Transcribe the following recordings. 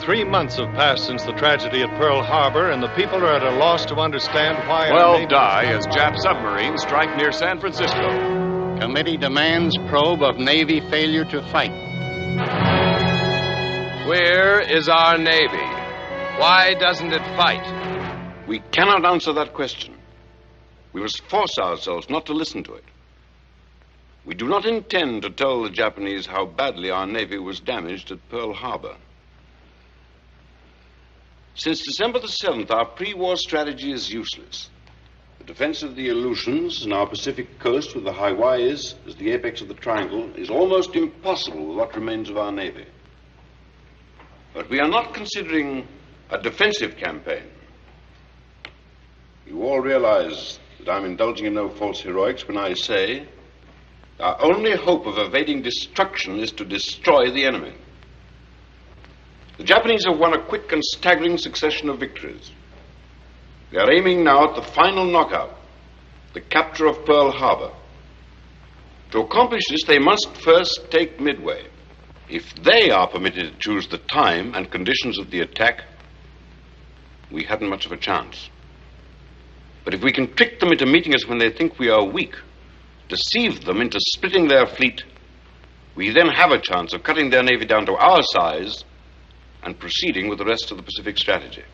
3 months have passed since the tragedy at Pearl Harbor, and the people are at a loss to understand why... 12 die as Jap submarines strike near San Francisco. Committee demands probe of Navy failure to fight. Where is our Navy? Why doesn't it fight? We cannot answer that question. We must force ourselves not to listen to it. We do not intend to tell the Japanese how badly our Navy was damaged at Pearl Harbor. Since December the 7th, our pre-war strategy is useless. The defense of the Aleutians and our Pacific coast with the Hawaiis as the apex of the triangle is almost impossible with what remains of our Navy. But we are not considering a defensive campaign. You all realize that I'm indulging in no false heroics when I say our only hope of evading destruction is to destroy the enemy. The Japanese have won a quick and staggering succession of victories. They are aiming now at the final knockout, the capture of Pearl Harbor. To accomplish this, they must first take Midway. If they are permitted to choose the time and conditions of the attack, we haven't much of a chance. But if we can trick them into meeting us when they think we are weak, deceive them into splitting their fleet, we then have a chance of cutting their navy down to our size and proceeding with the rest of the Pacific strategy.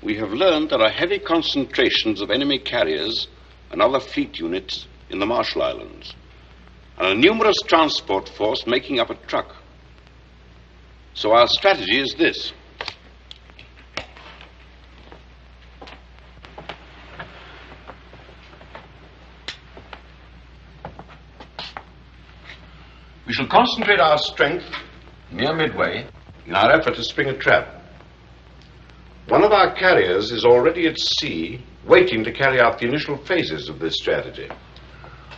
We have learned there are heavy concentrations of enemy carriers and other fleet units in the Marshall Islands, and a numerous transport force making up a truck. So our strategy is this. We shall concentrate our strength near Midway in our effort to spring a trap. One of our carriers is already at sea, waiting to carry out the initial phases of this strategy.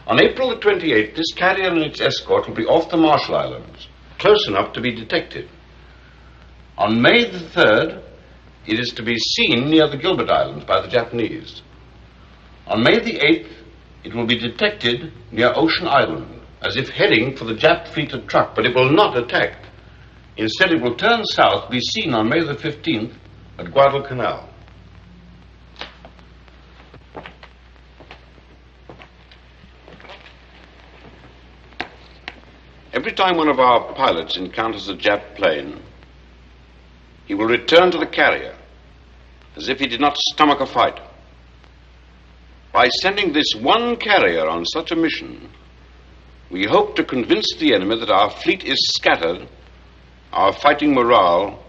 On April the 28th, this carrier and its escort will be off the Marshall Islands, close enough to be detected. On May the 3rd, it is to be seen near the Gilbert Islands by the Japanese. On May the 8th, it will be detected near Ocean Island, as if heading for the Jap fleet at Truk, but it will not attack. Instead, it will turn south, be seen on May the 15th at Guadalcanal. Every time one of our pilots encounters a Jap plane, he will return to the carrier as if he did not stomach a fight. By sending this one carrier on such a mission, we hope to convince the enemy that our fleet is scattered, our fighting morale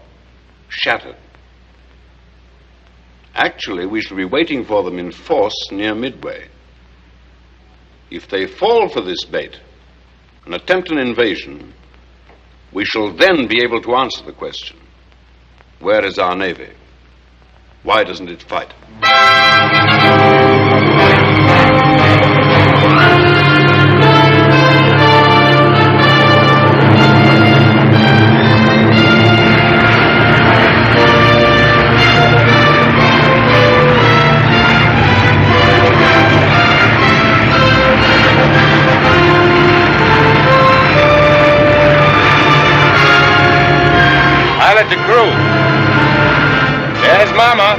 shattered. Actually, we shall be waiting for them in force near Midway. If they fall for this bait and attempt an invasion, we shall then be able to answer the question, where is our Navy? Why doesn't it fight? Pilot to crew. There's Mama.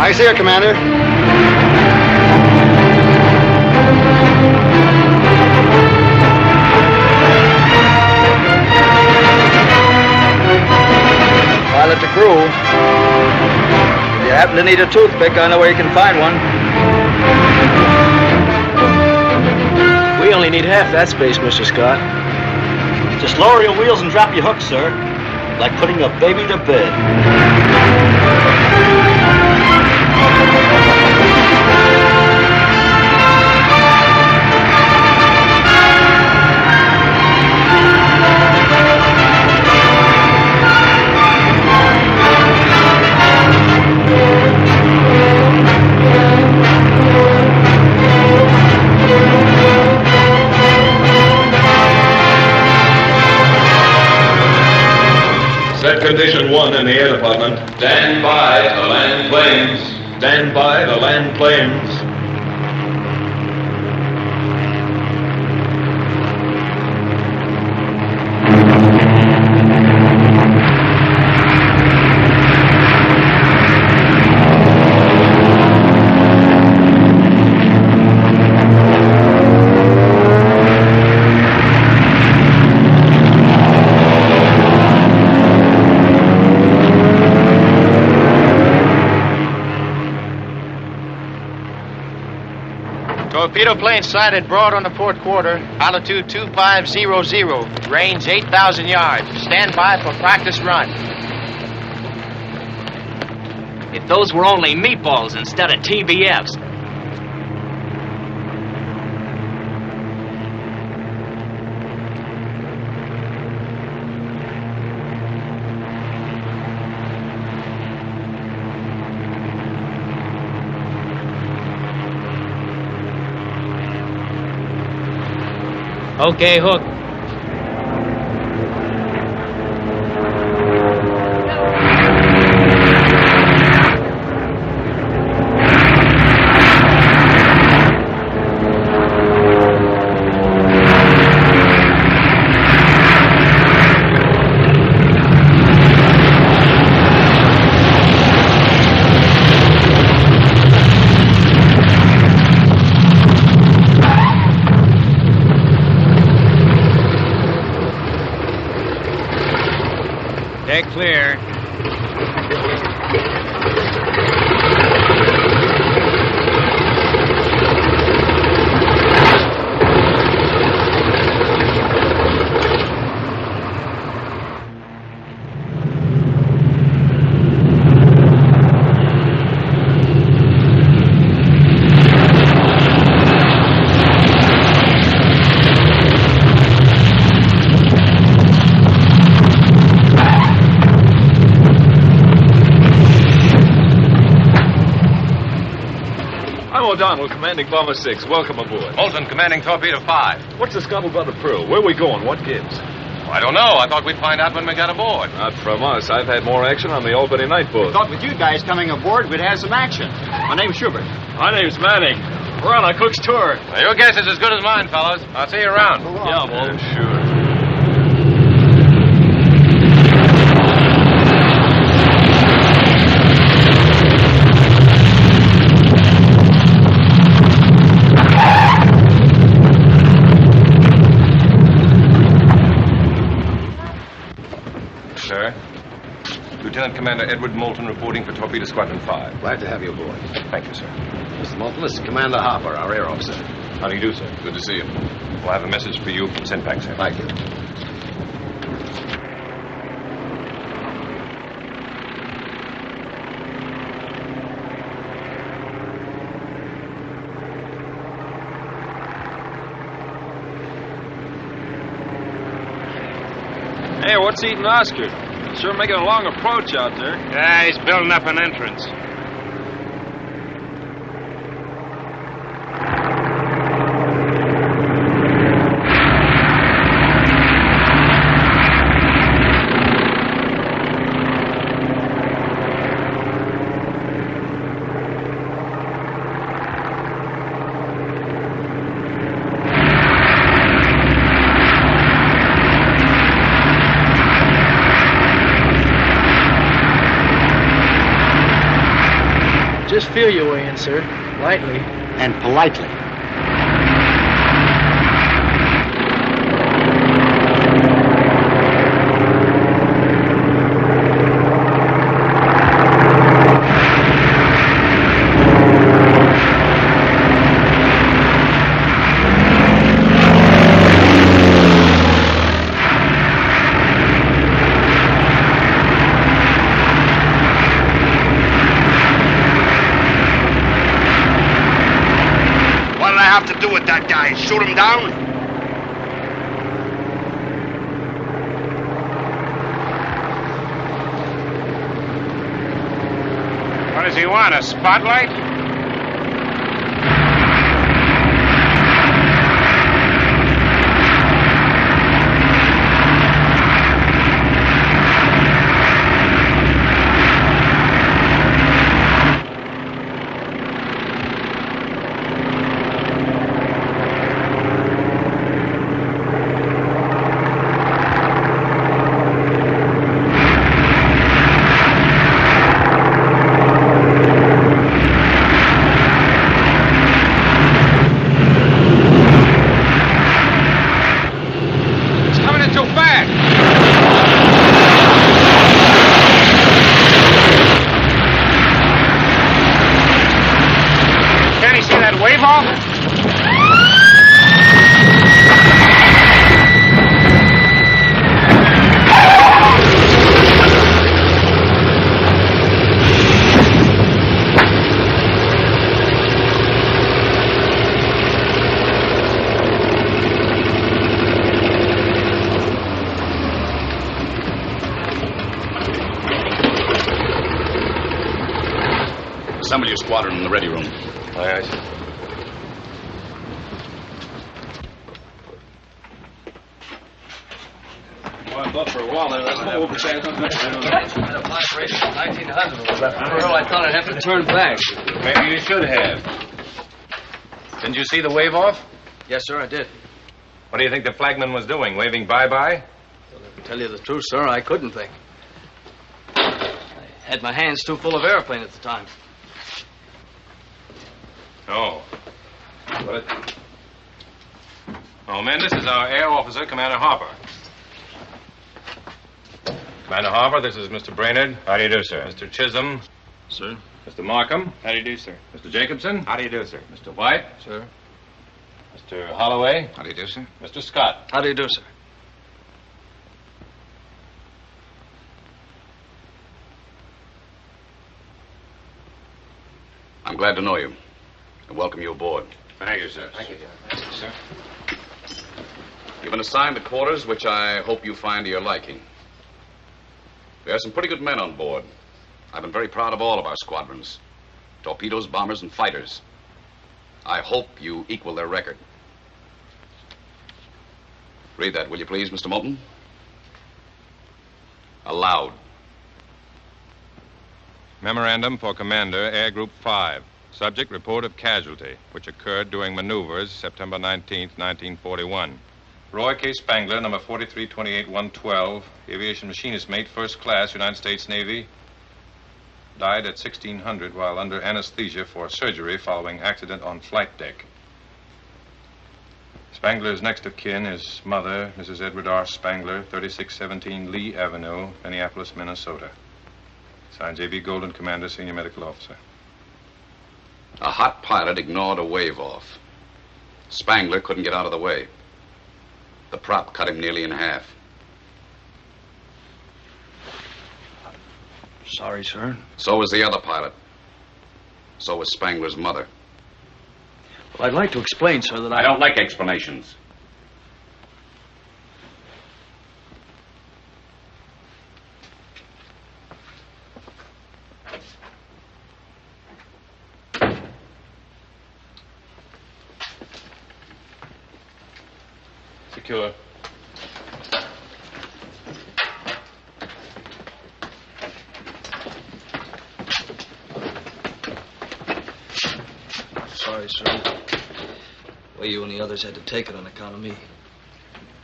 I see her, Commander. Pilot to crew. If you happen to need a toothpick, I know where you can find one. We only need half that space, Mr. Scott. Just lower your wheels and drop your hooks, sir. Like putting a baby to bed. Set condition 1 in the air department. Stand by the land planes. Stand by the land planes. Torpedo plane sighted broad on the port quarter, altitude 2500, range 8,000 yards. Stand by for practice run. If those were only meatballs instead of TBFs. Okay, hook. Deck clear. O'Donnell, commanding Bomber 6. Welcome aboard. Bolton, commanding Torpedo 5. What's the scuttlebutt about the Pearl? Where are we going? What gives? Well, I don't know. I thought we'd find out when we got aboard. Not from us. I've had more action on the Albany night boat. Thought with you guys coming aboard, we'd have some action. My name's Schubert. My name's Manning. We're on a cook's tour. Well, your guess is as good as mine, fellows. I'll see you around. Yeah, Bolton. Sure. Lieutenant Commander Edward Moulton reporting for Torpedo Squadron 5. Glad to have you aboard. Thank you, sir. Mr. Moulton, this is Commander Harper, our air officer. How do you do, sir? Good to see you. Well, I have a message for you from Sendpack, sir. Thank you. Hey, what's eating Oscar? Sure making a long approach out there. Yeah, he's building up an entrance. Just feel your way in, sir. Lightly. And politely. Shoot him down? What does he want, a spotlight? Assemble your squadron in the ready room. Aye, sir. I thought for a while there, that's I thought I'd have to turn back. Maybe you should have. Didn't you see the wave off? Yes, sir, I did. What do you think the flagman was doing? Waving bye-bye? Well, to tell you the truth, sir, I couldn't think. I had my hands too full of airplane at the time. Oh. Oh, men, this is our air officer, Commander Harper. Commander Harper, this is Mr. Brainerd. How do you do, sir? Mr. Chisholm. Sir. Mr. Markham. How do you do, sir? Mr. Jacobson. How do you do, sir? Mr. White. Sir. Mr. Holloway. How do you do, sir? Mr. Scott. How do you do, sir? I'm glad to know you and welcome you aboard. Thank you, sir. Thank you, sir. You've been assigned to quarters which I hope you find to your liking. There are some pretty good men on board. I've been very proud of all of our squadrons. Torpedoes, bombers, and fighters. I hope you equal their record. Read that, will you please, Mr. Moulton? Aloud. Memorandum for Commander, Air Group 5. Subject, report of casualty, which occurred during maneuvers September 19th, 1941. Roy K. Spangler, number 4328-112, aviation machinist mate, first class, United States Navy. Died at 1600 while under anesthesia for surgery following accident on flight deck. Spangler's next of kin is mother, Mrs. Edward R. Spangler, 3617 Lee Avenue, Minneapolis, Minnesota. Signed J.B. Golden, Commander, Senior Medical Officer. A hot pilot ignored a wave off. Spangler couldn't get out of the way. The prop cut him nearly in half. Sorry, sir. So was the other pilot. So was Spangler's mother. Well, I'd like to explain, sir, that I don't like explanations. Secure. Sorry, sir. Well, you and the others had to take it on account of me.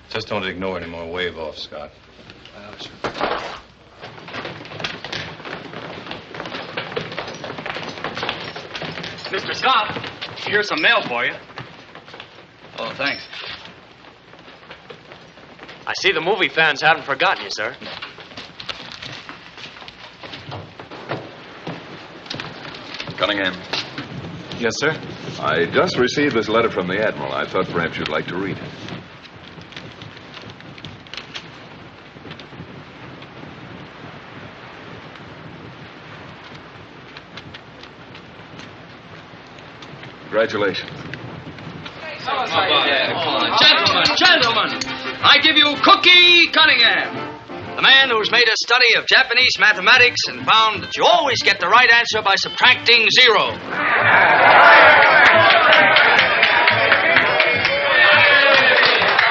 Just don't ignore any more wave off, Scott. Sir. Mr. Scott, here's some mail for you. Oh, thanks. I see the movie fans haven't forgotten you, sir. Cunningham. Yes, sir? I just received this letter from the Admiral. I thought perhaps you'd like to read it. Congratulations. Gentlemen, I give you Cookie Cunningham, the man who's made a study of Japanese mathematics and found that you always get the right answer by subtracting 0.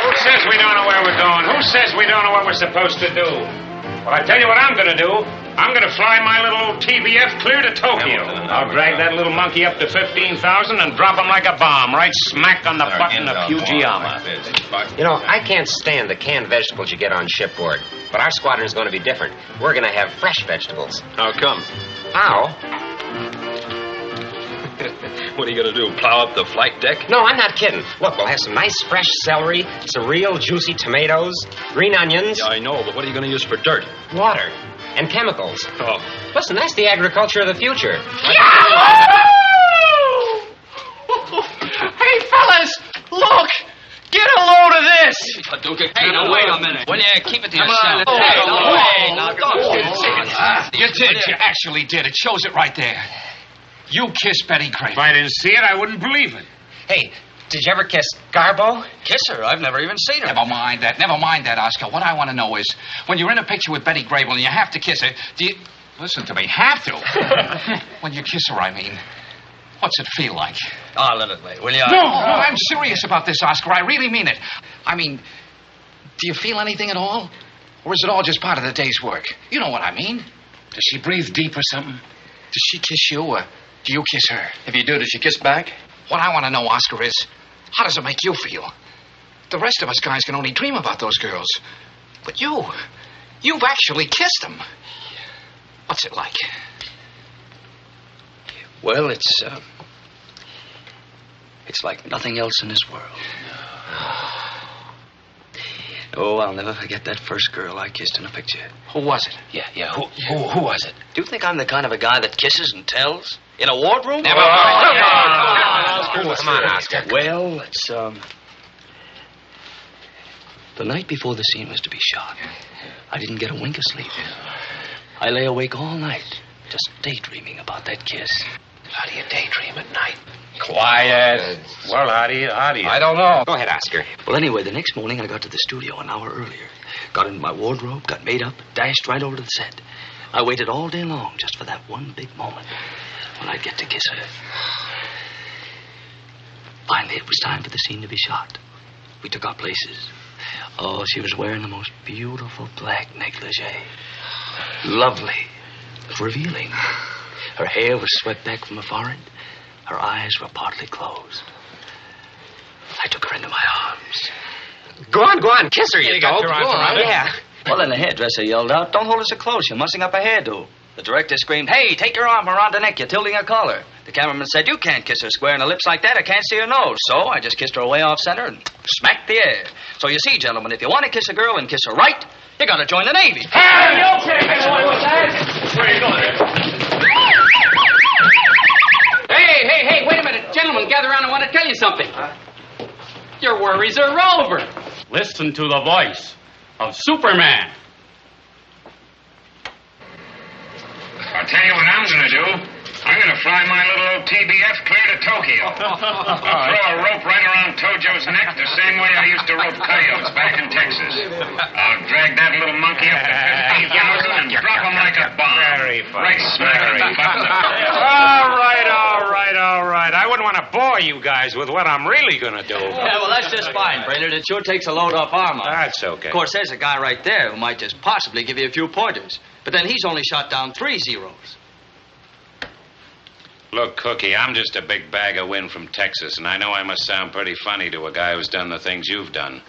Who says we don't know where we're going? Who says we don't know what we're supposed to do? Well, I tell you what I'm going to do. I'm going to fly my little old TBF clear to Tokyo. I'll drag that little monkey up to 15,000 and drop him like a bomb right smack on the button of Fujiyama. You know, I can't stand the canned vegetables you get on shipboard. But our squadron's going to be different. We're going to have fresh vegetables. How come? How? What are you going to do, plow up the flight deck? No, I'm not kidding. Look, we'll have some nice fresh celery, some real juicy tomatoes, green onions. Yeah, I know, but what are you going to use for dirt? Water and chemicals. Oh. Listen, that's the agriculture of the future. Hey, fellas, look! Get a load of this! Hey, now, wait a minute. Will you keep it to yourself? Hey, no, wait. Now, you did. You actually did. It shows it right there. You kissed Betty Grape. If I didn't see it, I wouldn't believe it. Hey, did you ever kiss Garbo? Kiss her? I've never even seen her. Never mind that, Oscar. What I want to know is, when you're in a picture with Betty Grable and you have to kiss her, do Listen to me. Have to? When you kiss her, I mean. What's it feel like? Oh, let it lay, will you? No, I'm serious about this, Oscar. I really mean it. I mean, do you feel anything at all? Or is it all just part of the day's work? You know what I mean. Does she breathe deep or something? Does she kiss you or do you kiss her? If you do, does she kiss back? What I want to know, Oscar, is how does it make you feel? The rest of us guys can only dream about those girls. But you've actually kissed them. What's it like? Well, it's like nothing else in this world. Oh, I'll never forget that first girl I kissed in a picture. Who was it? Yeah. Who was it? Do you think I'm the kind of a guy that kisses and tells? In a wardroom? Never mind. Come on, Oscar. Well, it's, the night before the scene was to be shot, I didn't get a wink of sleep. I lay awake all night, just daydreaming about that kiss. How do you daydream at night? Quiet. Well, how do you? I don't know. Go ahead, Oscar. Well, anyway, the next morning I got to the studio an hour earlier. Got into my wardrobe, got made up, dashed right over to the set. I waited all day long just for that one big moment when I'd get to kiss her. Finally, it was time for the scene to be shot. We took our places. Oh, she was wearing the most beautiful black negligee. Lovely. Revealing. Her hair was swept back from her forehead. Her eyes were partly closed. I took her into my arms. Go on, kiss her, you dope. Go on, yeah. Well, then the hairdresser yelled out, "Don't hold her so close, you're mussing up her hairdo." The director screamed, "Hey, take your arm around her neck, you're tilting her collar." The cameraman said, "You can't kiss her square in the lips like that, I can't see her nose." So I just kissed her way off center and smacked the air. So you see, gentlemen, if you want to kiss a girl and kiss her right, you gotta join the Navy. Hey, you can't get away with that. Where are you going? Hey, wait a minute. Gentlemen, gather around. I want to tell you something. Your worries are over. Listen to the voice of Superman. I'll tell you what I'm going to do. I'm going to fly my little old TBF clear to Tokyo. I'll throw a rope right around Tojo's neck the same way I used to rope coyotes back in Texas. I'll drag that little monkey up to 15,000 and drop him like a bomb. Very funny. Right smack in the butt. All right. I wouldn't want to bore you guys with what I'm really going to do. Yeah, well, that's just fine, Brainerd. It sure takes a load off armor. That's okay. Of course, there's a guy right there who might just possibly give you a few pointers. But then he's only shot down 3 zeros. Look, Cookie, I'm just a big bag of wind from Texas, and I know I must sound pretty funny to a guy who's done the things you've done.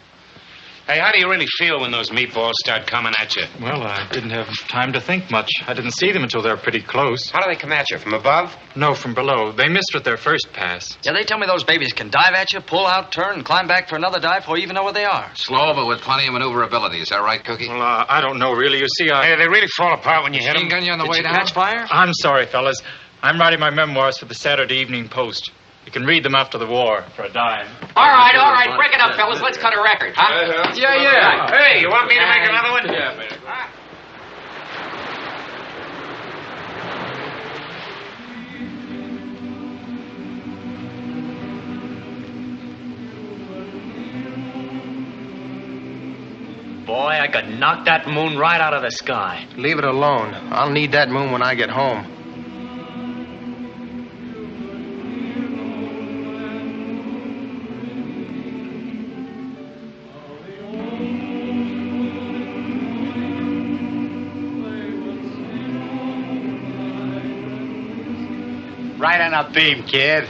Hey, how do you really feel when those meatballs start coming at you? Well, I didn't have time to think much. I didn't see them until they were pretty close. How do they come at you? From above? No, from below. They missed with their first pass. Yeah, they tell me those babies can dive at you, pull out, turn, and climb back for another dive before you even know where they are. Slow, but with plenty of maneuverability. Is that right, Cookie? Well, I don't know, really. You see, Hey, they really fall apart when you hit them. Machine gun you on the Did way you down? catch fire? I'm sorry, fellas. I'm writing my memoirs for the Saturday Evening Post. You can read them after the war for a dime. All right. Break it up, fellas. Let's cut a record, huh? Yeah. Hey, you want me to make another one? Yeah, man. Boy, I could knock that moon right out of the sky. Leave it alone. I'll need that moon when I get home. Right on a beam, kid.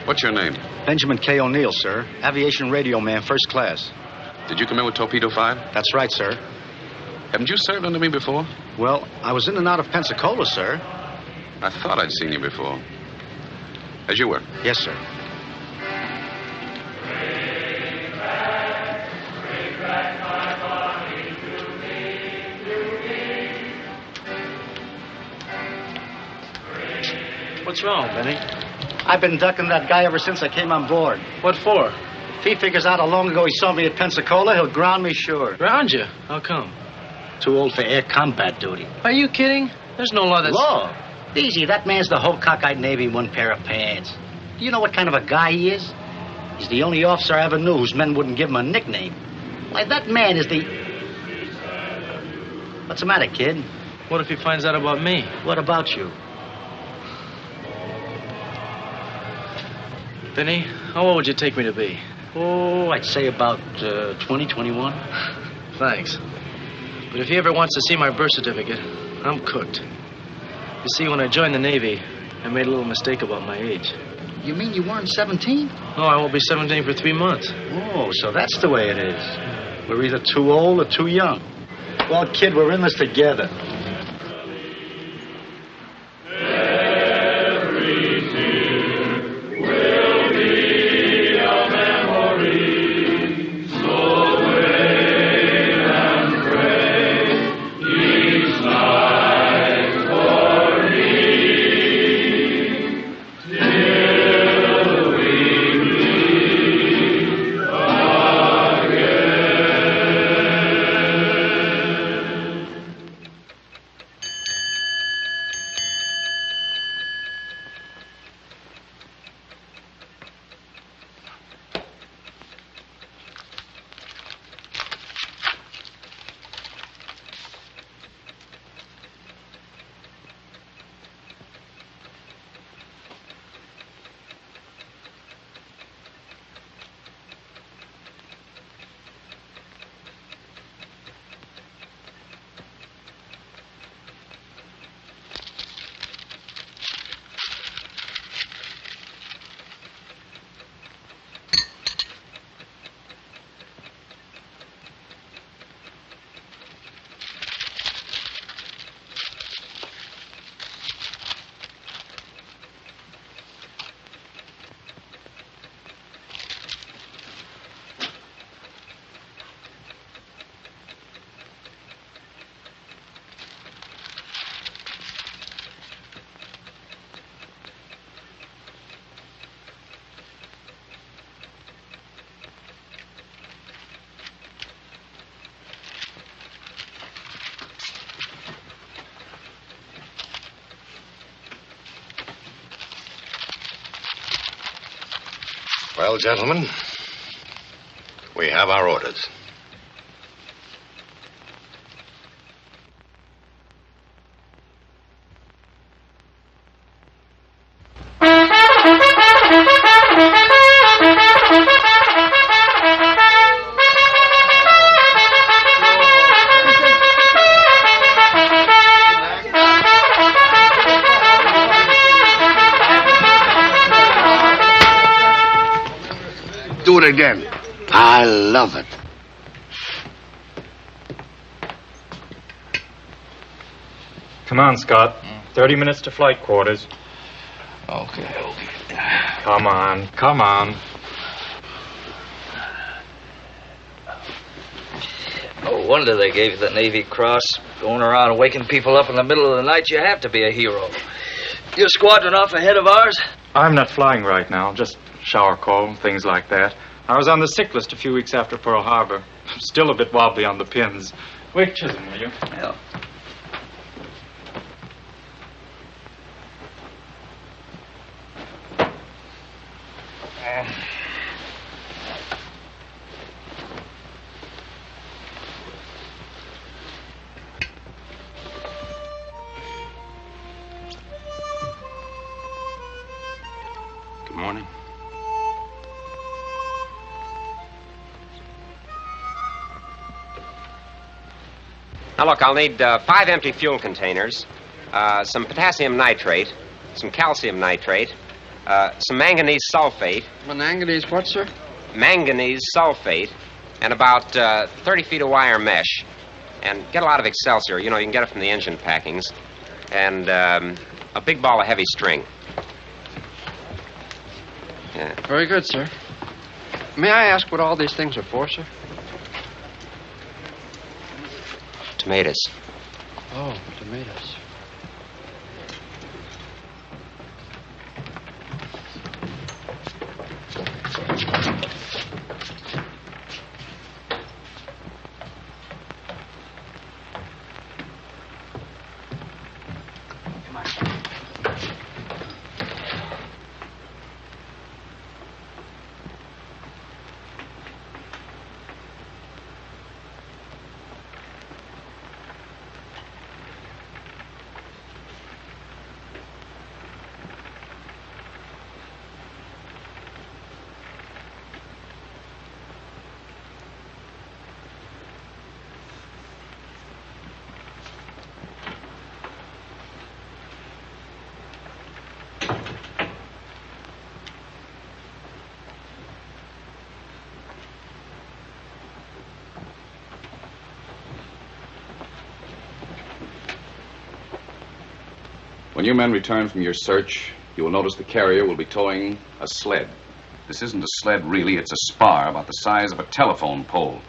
What's your name? Benjamin K. O'Neill, sir. Aviation radio man, first class. Did you come in with Torpedo 5? That's right, sir. Haven't you served under me before? Well, I was in and out of Pensacola, sir. I thought I'd seen you before. As you were. Yes, sir. What's wrong, Benny? I've been ducking that guy ever since I came on board. What for? If he figures out how long ago he saw me at Pensacola, he'll ground me sure. Ground you? How come? Too old for air combat duty. Are you kidding? There's no law that's... Law? Easy, that man's the whole cockeyed Navy in one pair of pants. Do you know what kind of a guy he is? He's the only officer I ever knew whose men wouldn't give him a nickname. Why, that man is the... What's the matter, kid? What if he finds out about me? What about you? Benny, how old would you take me to be? Oh, I'd say about 20, 21. Thanks. But if he ever wants to see my birth certificate, I'm cooked. You see, when I joined the Navy, I made a little mistake about my age. You mean you weren't 17? No, I won't be 17 for 3 months. Oh, so that's the way it is. We're either too old or too young. Well, kid, we're in this together. Well, gentlemen, we have our orders. Do it again. I love it. Come on, Scott. 30 minutes to flight quarters. Okay. Come on, come on. No wonder they gave you the Navy Cross. Going around and waking people up in the middle of the night, you have to be a hero. Your squadron off ahead of ours? I'm not flying right now, just shower call, things like that. I was on the sick list a few weeks after Pearl Harbor. I'm still a bit wobbly on the pins. Wake Chisholm, will you? Yeah. Good morning. Now, look, I'll need 5 empty fuel containers, some potassium nitrate, some calcium nitrate, some manganese sulfate. Manganese what, sir? Manganese sulfate, and about 30 feet of wire mesh. And get a lot of Excelsior. You know, you can get it from the engine packings. And a big ball of heavy string. Yeah. Very good, sir. May I ask what all these things are for, sir? Tomatoes. Oh, tomatoes. When you men return from your search, you will notice the carrier will be towing a sled. This isn't a sled, really. It's a spar about the size of a telephone pole.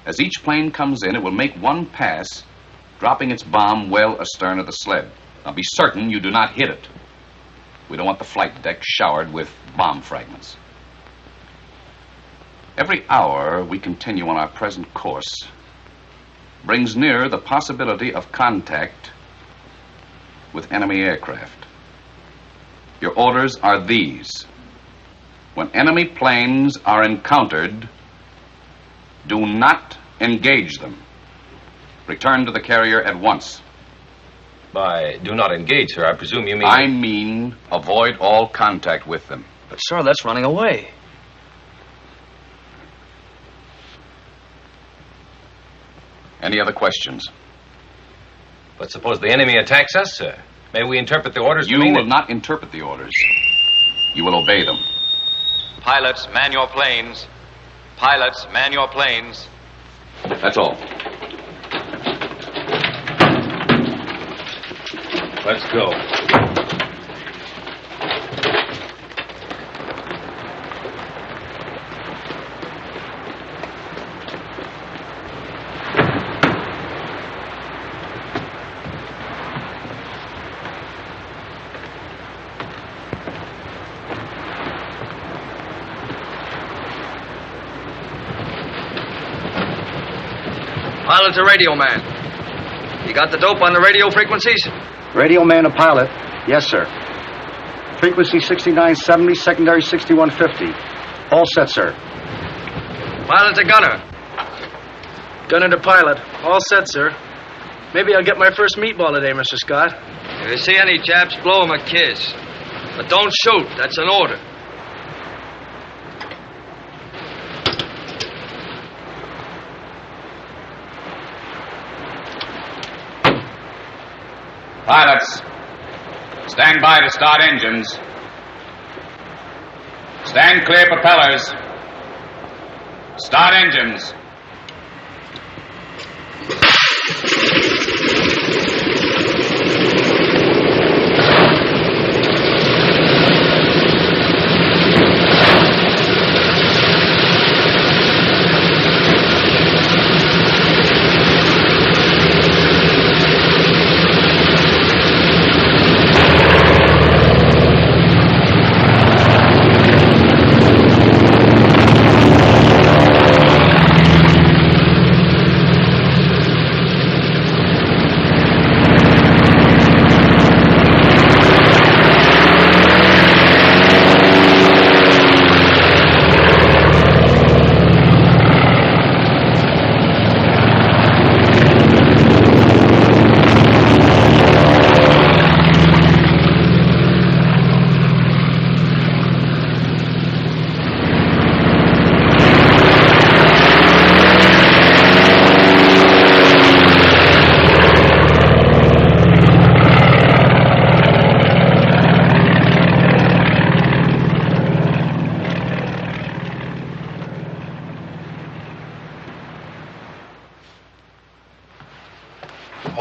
As each plane comes in, it will make one pass, dropping its bomb well astern of the sled. Now, be certain you do not hit it. We don't want the flight deck showered with bomb fragments. Every hour we continue on our present course brings nearer the possibility of contact with enemy aircraft. Your orders are these. When enemy planes are encountered, do not engage them. Return to the carrier at once. By do not engage, sir, I presume you mean... I mean avoid all contact with them. But, sir, that's running away. Any other questions? But suppose the enemy attacks us, sir. May we interpret the orders to You mean will that... not interpret the orders. You will obey them. Pilots, man your planes. Pilots, man your planes. That's all. Let's go. Pilot to radio man. You got the dope on the radio frequencies? Radio man to pilot. Yes, sir. Frequency 6970, secondary 6150. All set, sir. Pilot to gunner. Gunner to pilot. All set, sir. Maybe I'll get my first meatball today, Mr. Scott. If you see any Japs, blow them a kiss. But don't shoot. That's an order. Pilots, stand by to start engines. Stand clear propellers. Start engines.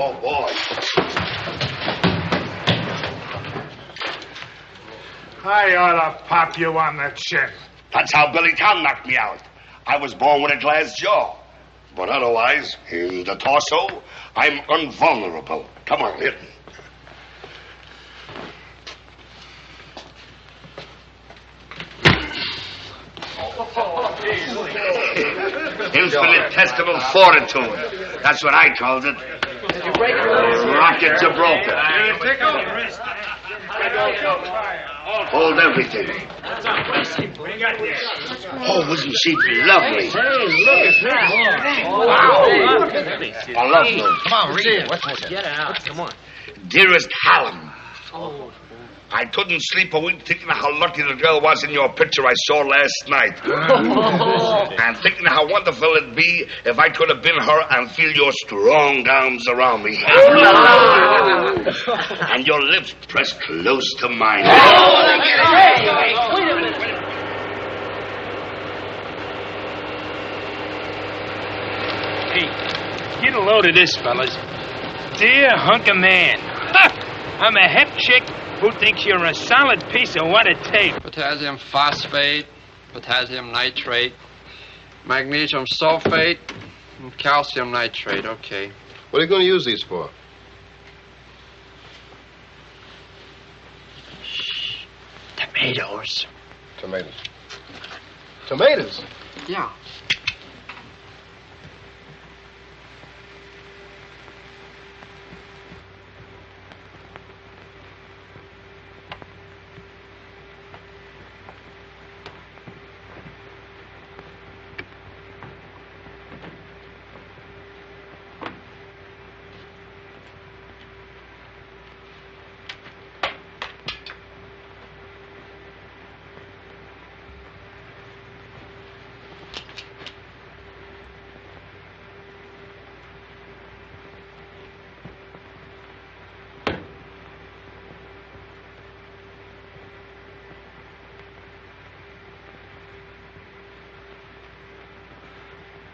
Oh, boy. I ought to pop you on the chin. That's how Billy Tom knocked me out. I was born with a glass jaw. But otherwise, in the torso, I'm invulnerable. Come on, hit me. Infinitesimal fortitude. That's what I called it. Rocket Gibraltar. Hold everything. Oh, wasn't she lovely? I love her. Come on, read it. What's it? Get out. Come on. Dearest Hallam. I couldn't sleep a week thinking how lucky the girl was in your picture I saw last night. And thinking how wonderful it'd be if I could have been her and feel your strong arms around me. And your lips pressed close to mine. Hey, get a load of this, fellas. Dear hunk of man. I'm a hep chick who thinks you're a solid piece of what it takes. Potassium phosphate, potassium nitrate, magnesium sulfate, and calcium nitrate. Okay. What are you going to use these for? Tomatoes. Tomatoes. Tomatoes? Yeah.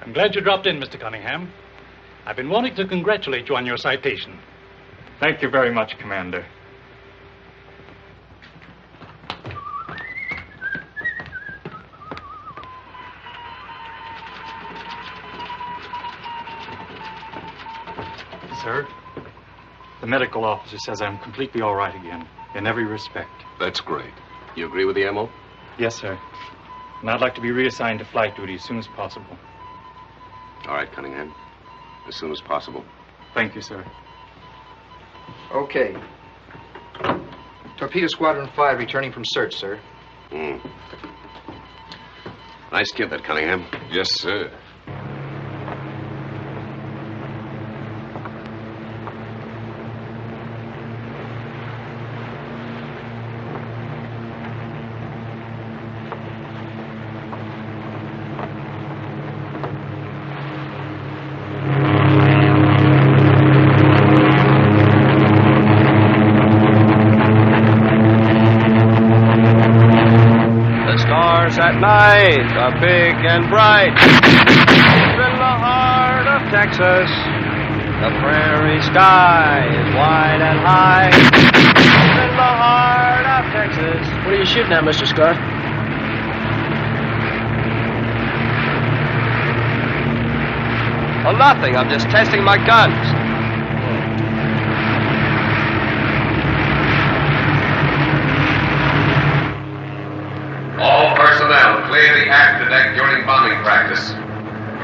I'm glad you dropped in, Mr. Cunningham. I've been wanting to congratulate you on your citation. Thank you very much, Commander. Sir, the medical officer says I'm completely all right again, in every respect. That's great. You agree with the MO? Yes, sir. And I'd like to be reassigned to flight duty as soon as possible. All right, Cunningham. As soon as possible. Thank you, sir. Okay. Torpedo Squadron 5 returning from search, sir. Nice kid, that Cunningham. Yes, sir. At night are big and bright. Deep in the heart of Texas, the prairie sky is wide and high. Deep in the heart of Texas. What are you shooting at, Mr. Scott? Oh, nothing. I'm just testing my guns. All personnel clear the afterdeck during bombing practice.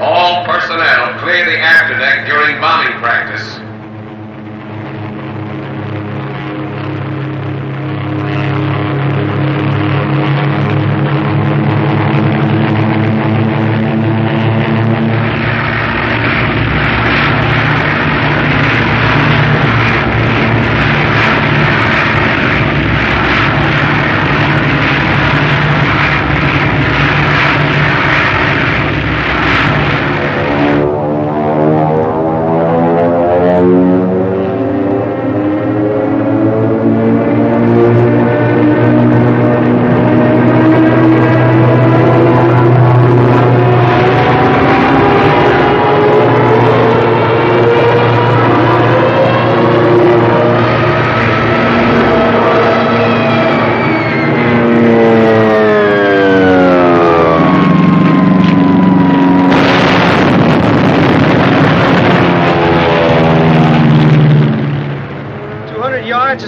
All personnel clear the afterdeck during bombing practice.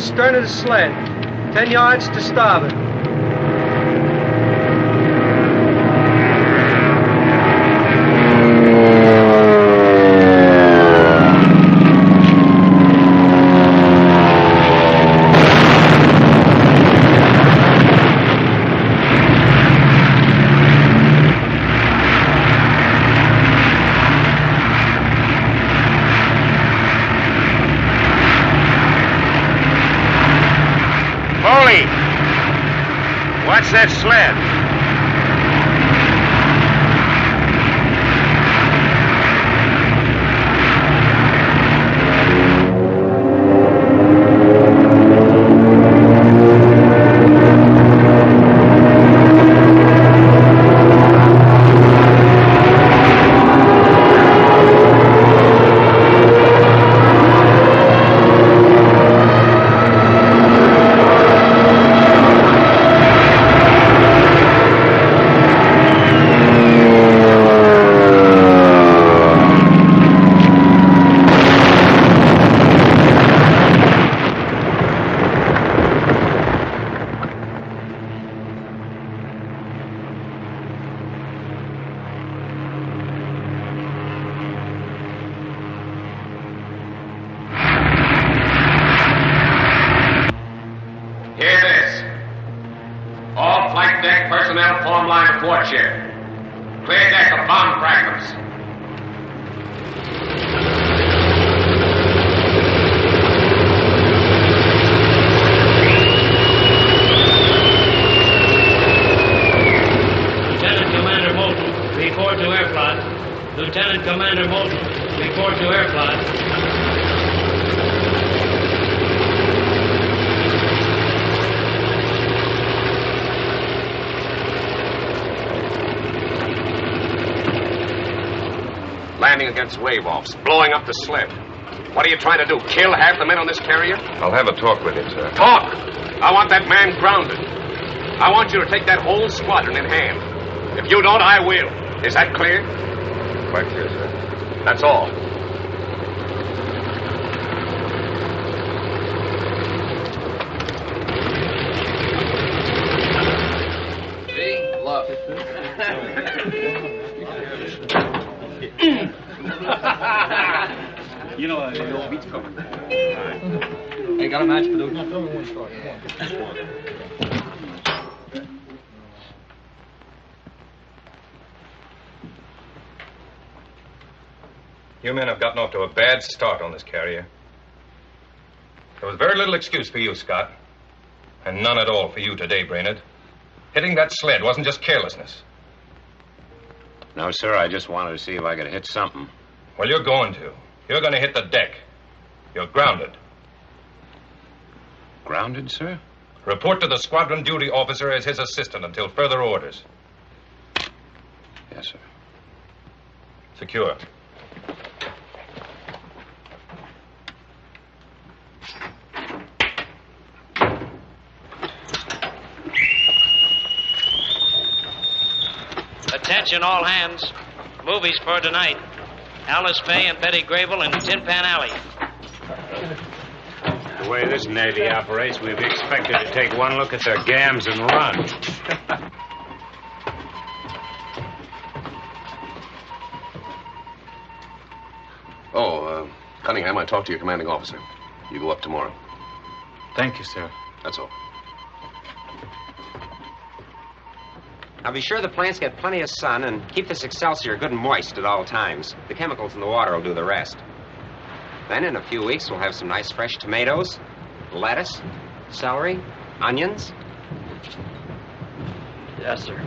Stern of the sled. 10 yards to starboard. Watch that sled. form line to port ship. Clear deck of bomb fragments. Lieutenant Commander Moulton, report to air plot. Lieutenant Commander Moulton, report to air plot. Landing against wave-offs, blowing up the sled. What are you trying to do, kill half the men on this carrier? I'll have a talk with him, sir. Talk! I want that man grounded. I want you to take that whole squadron in hand. If you don't, I will. Is that clear? Quite clear, sir. That's all. See? Love. You know, the old beat's coming. Hey, got a match for those? You men have gotten off to a bad start on this carrier. There was very little excuse for you, Scott. And none at all for you today, Brainerd. Hitting that sled wasn't just carelessness. No, sir, I just wanted to see if I could hit something. Well, you're going to. You're going to hit the deck. You're grounded. Grounded, sir? Report to the squadron duty officer as his assistant until further orders. Yes, sir. Secure. Attention all hands. Movies for tonight. Alice Faye and Betty Grable in Tin Pan Alley. The way this Navy operates, we'd be expected to take one look at their gams and run. Cunningham, I talked to your commanding officer. You go up tomorrow. Thank you, sir. That's all. Now be sure the plants get plenty of sun and keep this Excelsior good and moist at all times. The chemicals in the water will do the rest. Then in a few weeks we'll have some nice fresh tomatoes, lettuce, celery, onions. Yes, sir.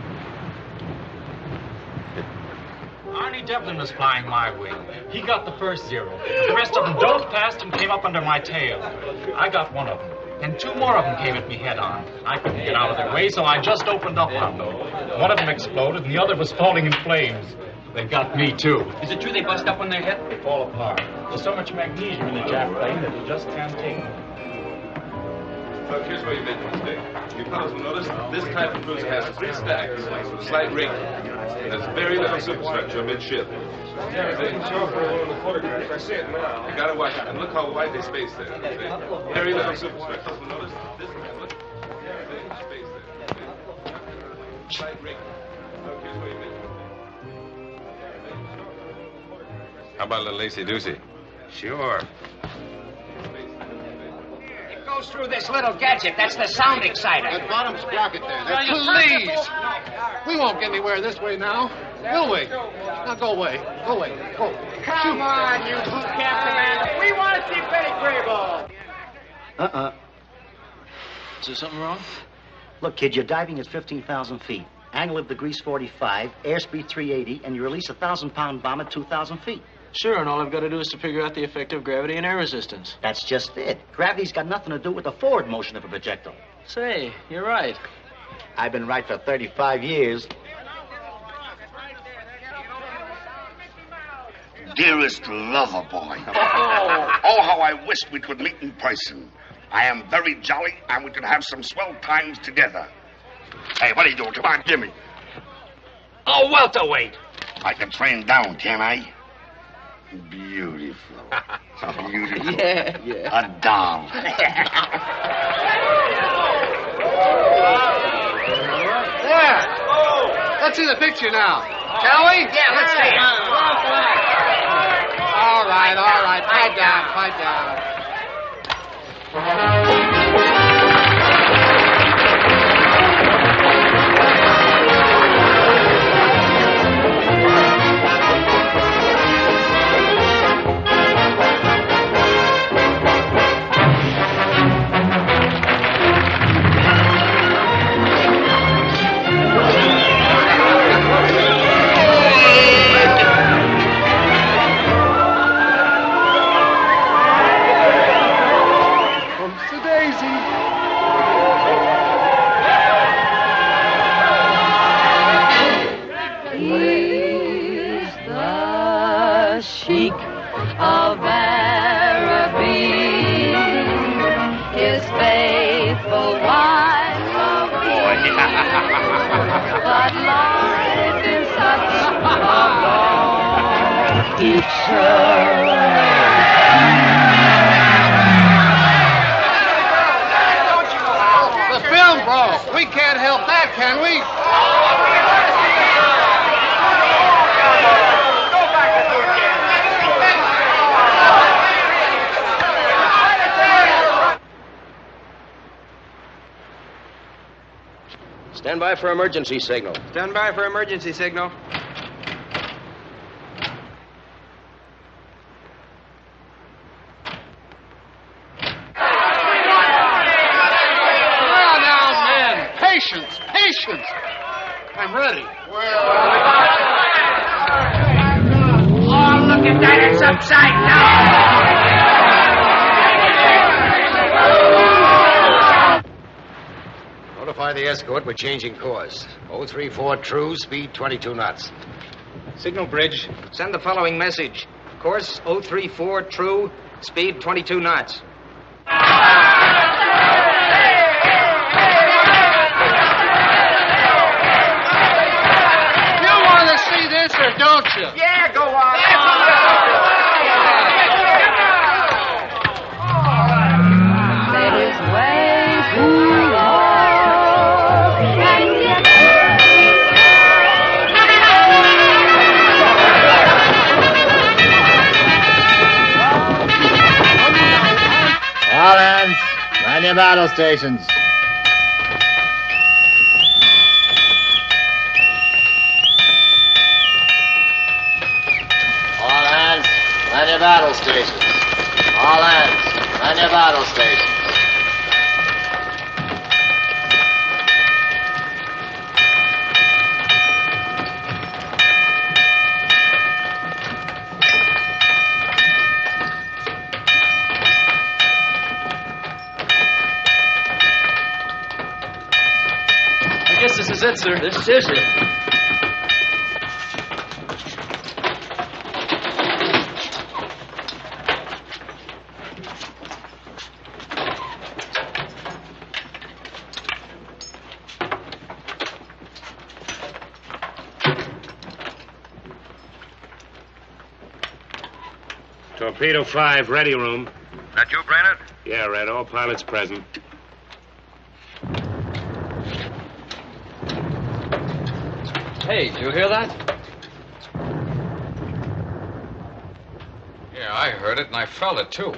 Arnie Devlin was flying my wing. He got the first 0. The rest of them dove past and came up under my tail. I got one of them. And 2 more of them came at me head on. I couldn't get out of their way, so I just opened up on them. One of them exploded, and the other was falling in flames. They got me, too. Is it true they bust up on their head? They fall apart. There's so much magnesium in the Jap plane that you just can't take them. Look, here's where you made the mistake. You fellows will notice this type of cruiser has 3 stacks, slight rigging. There's very little superstructure midship. Yeah, they didn't show for one of the photographs. I see it now. You gotta watch it. And look how wide they space there. Very little superstructure. Notice this man. Look. Very little space there. Slight rigging. Look, here's where you made How about a little lacy-doocy? Sure. Goes through this little gadget. That's the sound exciter. That bottom sprocket there. Please. We won't get anywhere this way now, will we? Now go away. Go away. Go. Come on, you boot camp commander. We want to see Betty Grable. Is there something wrong? Look, kid, you're diving at 15,000 feet. Angle of degrees 45, airspeed 380, and you release a 1,000-pound bomb at 2,000 feet. Sure, and all I've got to do is to figure out the effect of gravity and air resistance. That's just it. Gravity's got nothing to do with the forward motion of a projectile. Say, you're right. I've been right for 35 years. Dearest lover boy. Oh, how I wish we could meet in person. I am very jolly, and we could have some swell times together. Hey, what are you doing? Come on, give me. Oh, welterweight. I can train down, can't I? Beautiful. Beautiful. Yeah. A doll. There. Let's see the picture now. Shall we? Yeah, let's see it. All right. Pipe down. The film broke. We can't help that, can we? Stand by for emergency signal. Stand by for emergency signal. Now, now, men. Patience, patience. I'm ready. Oh, look at that. It's upside down. Notify the escort we're changing course. 034 true, speed 22 knots. Signal bridge. Send the following message. Course 034 true, speed 22 knots. You want to see this or don't you? Yeah, go on. All hands, man your battle stations. All hands, man your battle stations. All hands, man your battle stations. I guess this is it, sir. This is it. Torpedo 5, ready room. That you, Brainerd? Yeah, Red. All pilots present. Hey, did you hear that? Yeah, I heard it, and I felt it, too.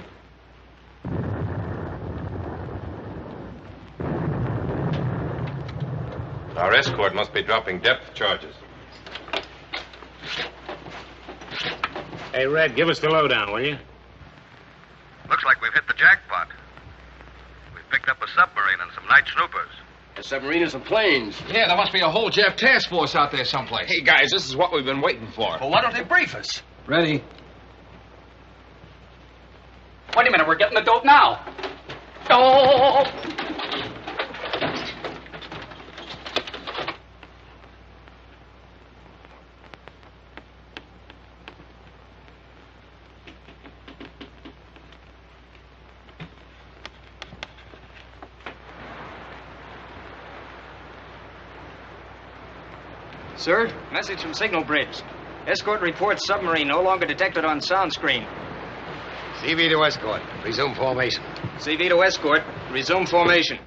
Our escort must be dropping depth charges. Hey, Red, give us the lowdown, will you? Looks like we've hit the jackpot. We've picked up a submarine and some night snoopers. A submarine and some planes. Yeah, there must be a whole Jeff task force out there someplace. Hey, guys, this is what we've been waiting for. Well, why don't they brief us? Ready. Wait a minute, we're getting the dope now. Oh! Sir, message from Signal Bridge. Escort reports submarine no longer detected on sound screen. CV to escort. Resume formation. CV to escort. Resume formation.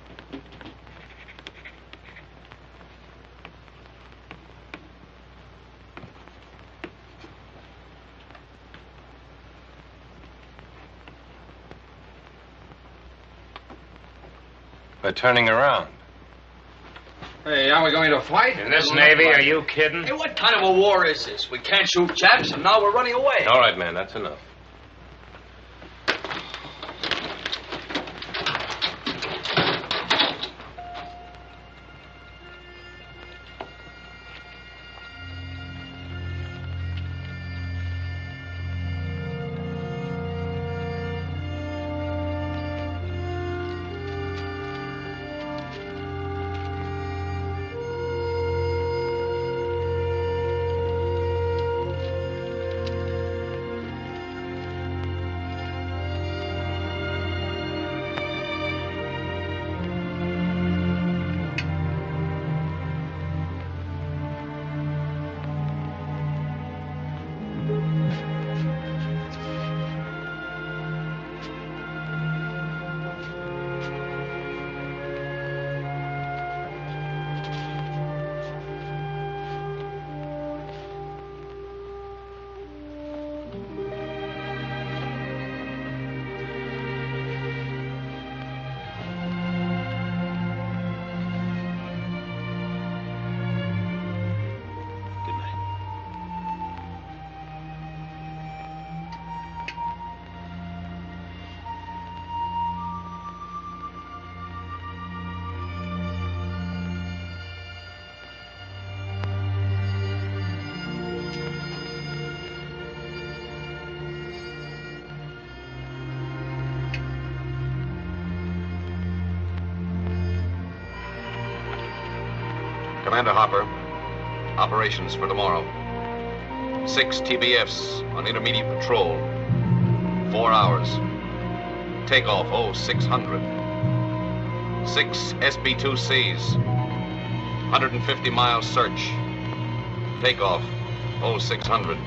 We're turning around. Hey, are we going to fight? In this Navy, are you kidding? Hey, what kind of a war is this? We can't shoot chaps, and now we're running away. All right, man, that's enough. Commander Harper, operations for tomorrow. 6 TBFs on intermediate patrol. 4 hours. Takeoff 0600. 6 SB-2Cs. 150-mile search. Takeoff 0600.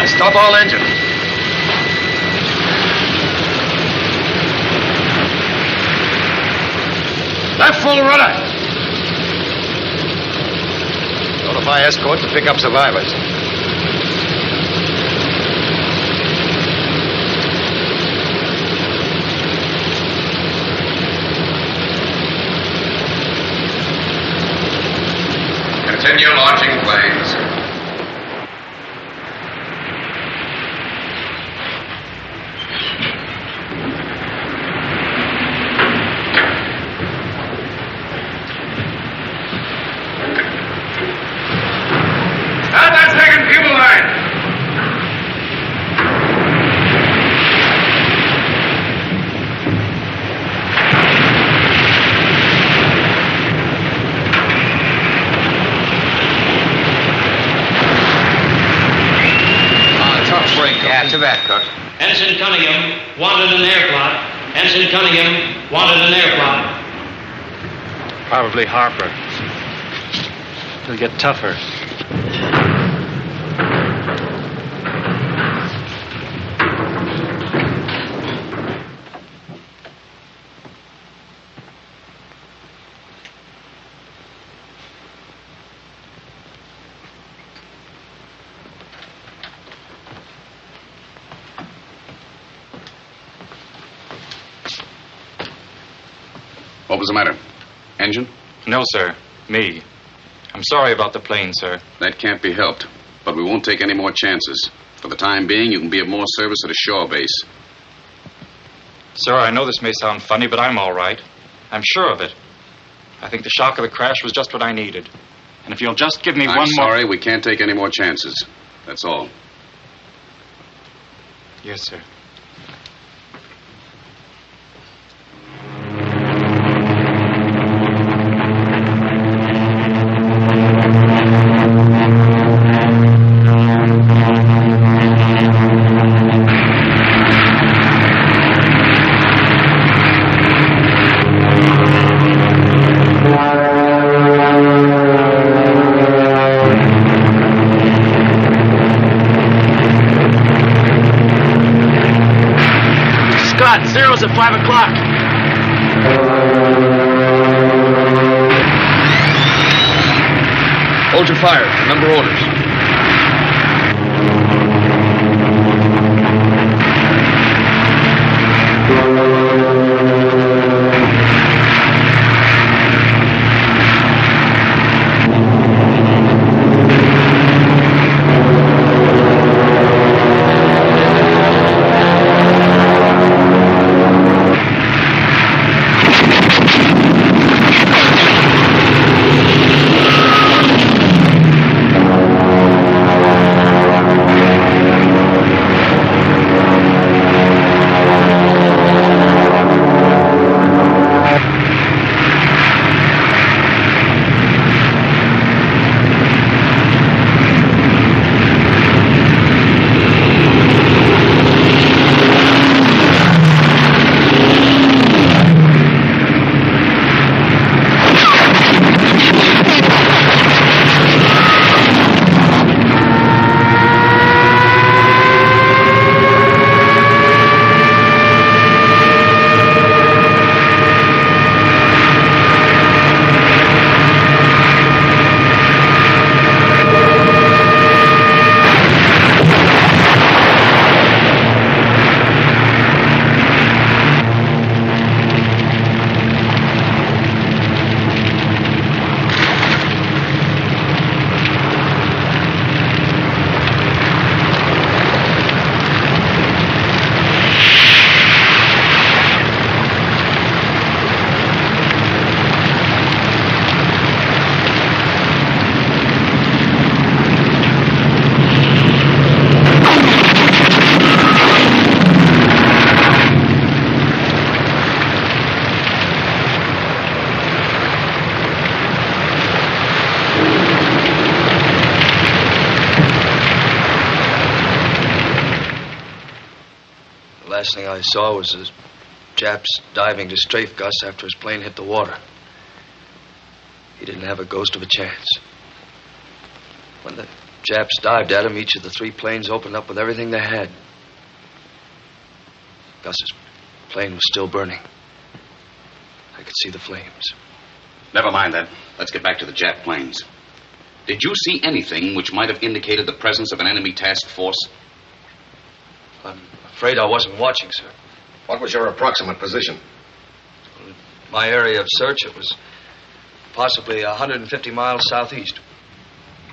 Stop all engines. Left full rudder. Notify escort to pick up survivors. Continue launching planes. Too bad, Cook. Ensign Cunningham wanted an air plot. Ensign Cunningham wanted an air plot. Probably Harper. He'll get tougher. What was the matter? Engine? No, sir. Me. I'm sorry about the plane, sir. That can't be helped. But we won't take any more chances. For the time being, you can be of more service at a shore base. Sir, I know this may sound funny, but I'm all right. I'm sure of it. I think the shock of the crash was just what I needed. And if you'll just give me one more... I'm sorry, we can't take any more chances. That's all. Yes, sir. Zero's at 5 o'clock. Hold your fire. Remember orders. Last thing I saw was the Japs diving to strafe Gus after his plane hit the water. He didn't have a ghost of a chance. When the Japs dived at him, each of the three planes opened up with everything they had. Gus's plane was still burning. I could see the flames. Never mind that. Let's get back to the Jap planes. Did you see anything which might have indicated the presence of an enemy task force? I'm afraid I wasn't watching, sir. What was your approximate position? My area of search, it was possibly 150 miles southeast.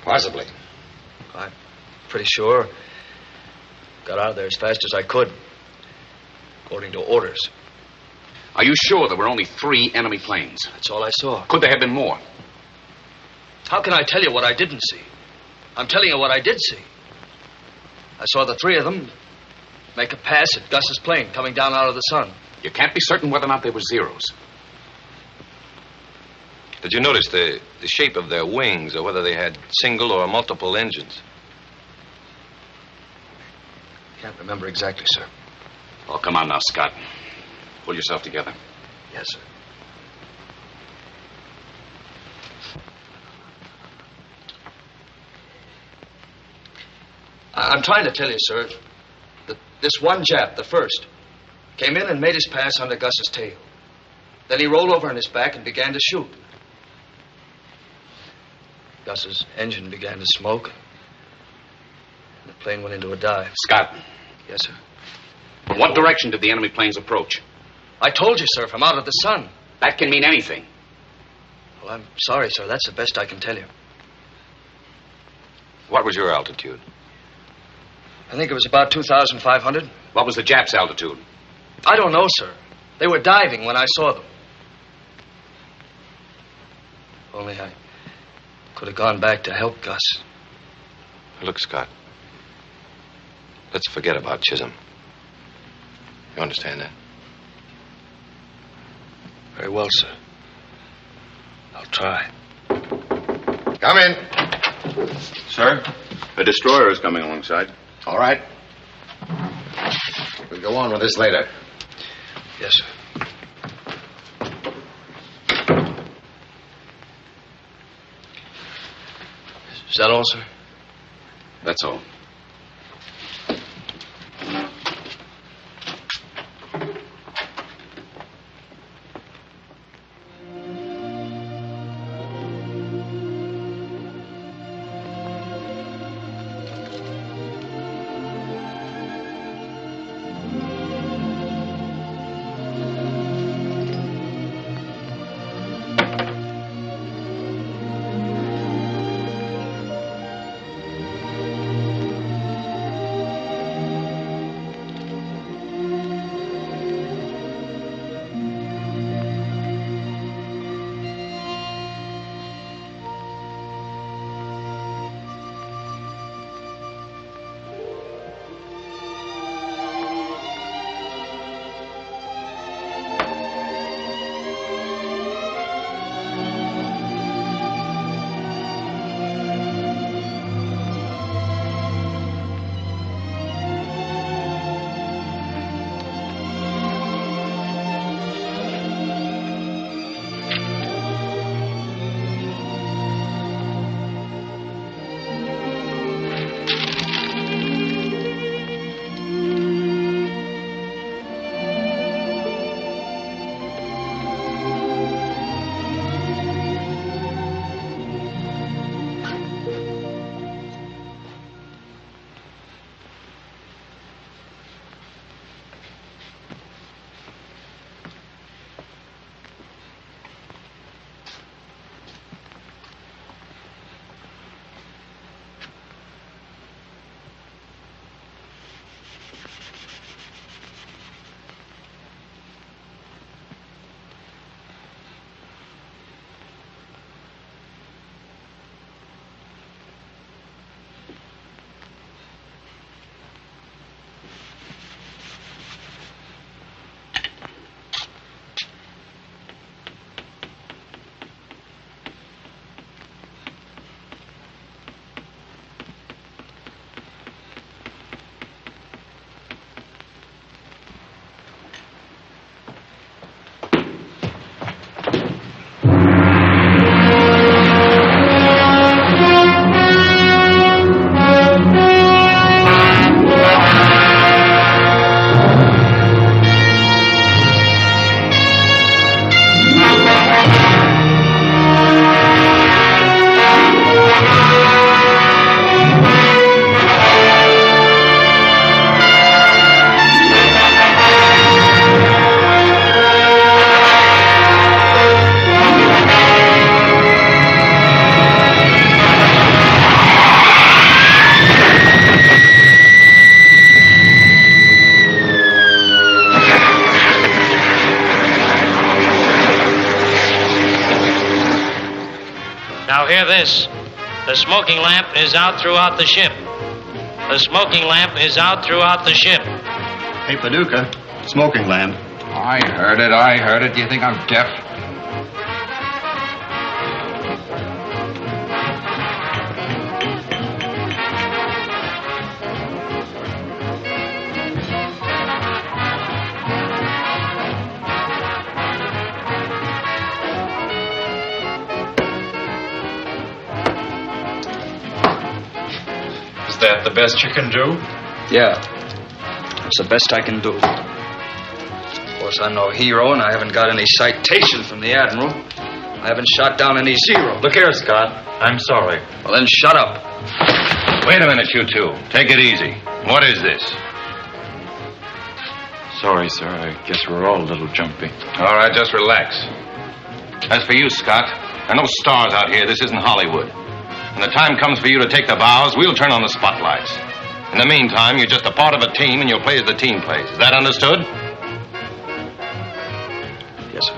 Possibly. I'm pretty sure. Got out of there as fast as I could, according to orders. Are you sure there were only 3 enemy planes? That's all I saw. Could there have been more? How can I tell you what I didn't see? I'm telling you what I did see. I saw the 3 of them make a pass at Gus's plane coming down out of the sun. You can't be certain whether or not they were Zeros. Did you notice the shape of their wings, or whether they had single or multiple engines? Can't remember exactly, sir. Oh, come on now, Scott. Pull yourself together. Yes, sir. I'm trying to tell you, sir, that this one Jap, the first, came in and made his pass under Gus's tail. Then he rolled over on his back and began to shoot. Gus's engine began to smoke, and the plane went into a dive. Scott. Yes, sir. From what direction did the enemy planes approach? I told you, sir, from out of the sun. That can mean anything. Well, I'm sorry, sir. That's the best I can tell you. What was your altitude? I think it was about 2,500. What was the Japs' altitude? I don't know, sir. They were diving when I saw them. Only I could have gone back to help Gus. Look, Scott. Let's forget about Chisholm. You understand that? Very well, sir. I'll try. Come in. Sir, a destroyer is coming alongside. All right. We'll go on with this later. Yes, sir. Is that all, sir? That's all. Now hear this. The smoking lamp is out throughout the ship. The smoking lamp is out throughout the ship. Hey, Paducah, smoking lamp. I heard it. Do you think I'm deaf? Is that the best you can do? Yeah. That's the best I can do. Of course, I'm no hero, and I haven't got any citation from the Admiral. I haven't shot down any Zero. Look here, Scott. I'm sorry. Well, then shut up. Wait a minute, you two. Take it easy. What is this? Sorry, sir. I guess we're all a little jumpy. All right, just relax. As for you, Scott, there are no stars out here. This isn't Hollywood. When the time comes for you to take the bows, we'll turn on the spotlights. In the meantime, you're just a part of a team, and you'll play as the team plays. Is that understood? Yes, sir.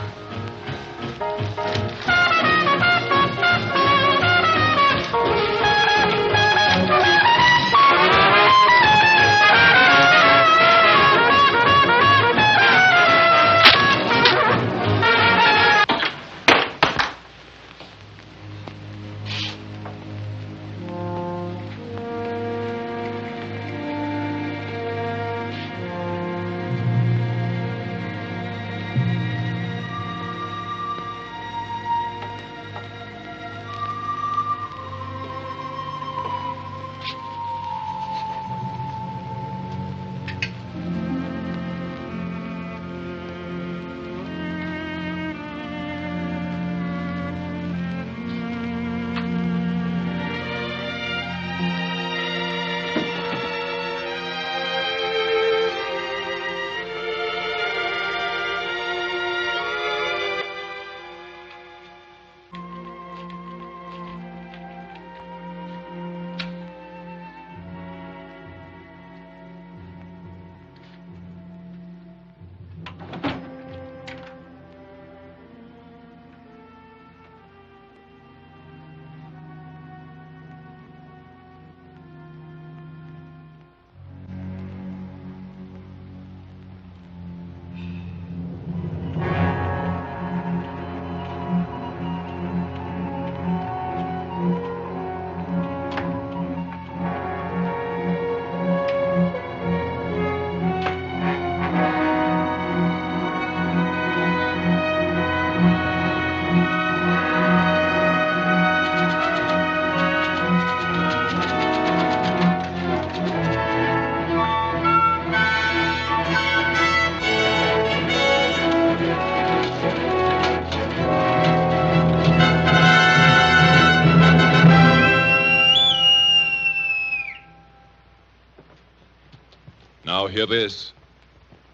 Now hear this.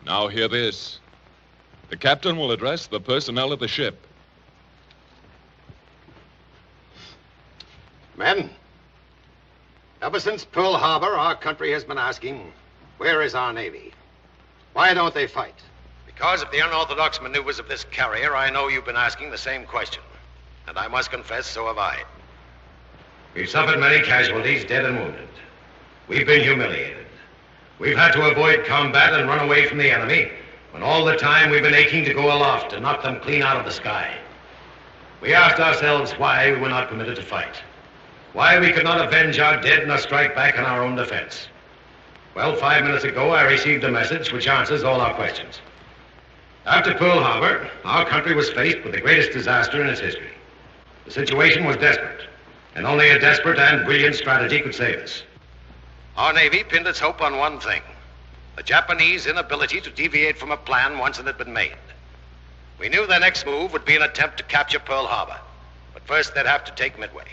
Now hear this. The captain will address the personnel of the ship. Men, ever since Pearl Harbor, our country has been asking, where is our Navy? Why don't they fight? Because of the unorthodox maneuvers of this carrier, I know you've been asking the same question. And I must confess, so have I. We've suffered many casualties, dead and wounded. We've been humiliated. We've had to avoid combat and run away from the enemy, when all the time we've been aching to go aloft and knock them clean out of the sky. We asked ourselves why we were not permitted to fight. Why we could not avenge our dead nor strike back in our own defense. Well, 5 minutes ago, I received a message which answers all our questions. After Pearl Harbor, our country was faced with the greatest disaster in its history. The situation was desperate, and only a desperate and brilliant strategy could save us. Our Navy pinned its hope on one thing, the Japanese inability to deviate from a plan once it had been made. We knew their next move would be an attempt to capture Pearl Harbor, but first they'd have to take Midway.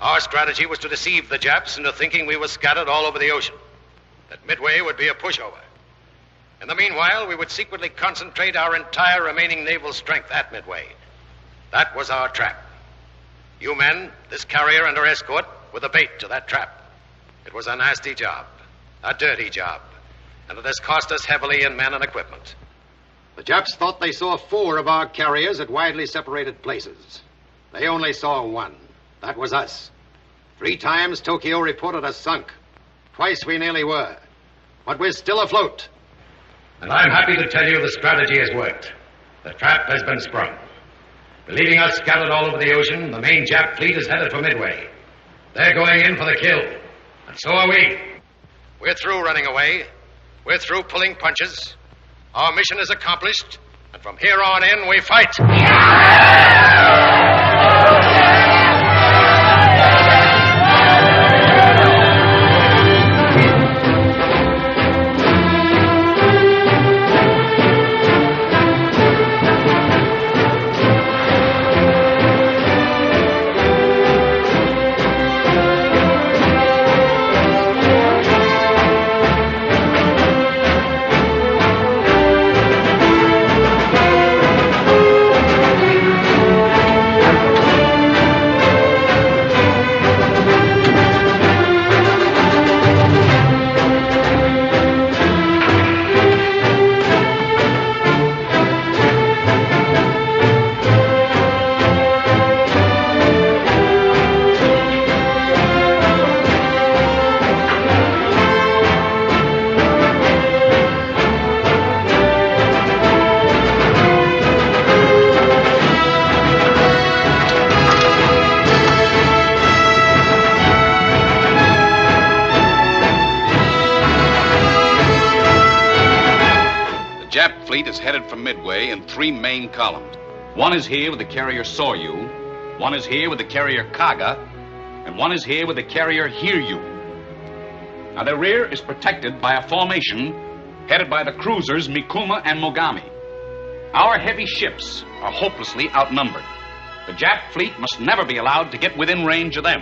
Our strategy was to deceive the Japs into thinking we were scattered all over the ocean, that Midway would be a pushover. In the meanwhile, we would secretly concentrate our entire remaining naval strength at Midway. That was our trap. You men, this carrier and her escort, were the bait to that trap. It was a nasty job, a dirty job, and it has cost us heavily in men and equipment. The Japs thought they saw 4 of our carriers at widely separated places. They only saw 1. That was us. 3 times Tokyo reported us sunk. Twice we nearly were. But we're still afloat. And I'm happy to tell you the strategy has worked. The trap has been sprung. Believing us scattered all over the ocean, the main Jap fleet is headed for Midway. They're going in for the kill. And so are we. We're through running away. We're through pulling punches. Our mission is accomplished. And from here on in, we fight. fleet is headed for Midway in 3 main columns. One is here with the carrier Soryu, one is here with the carrier Kaga, and one is here with the carrier Hiryu. Now, their rear is protected by a formation headed by the cruisers Mikuma and Mogami. Our heavy ships are hopelessly outnumbered. The Jap fleet must never be allowed to get within range of them.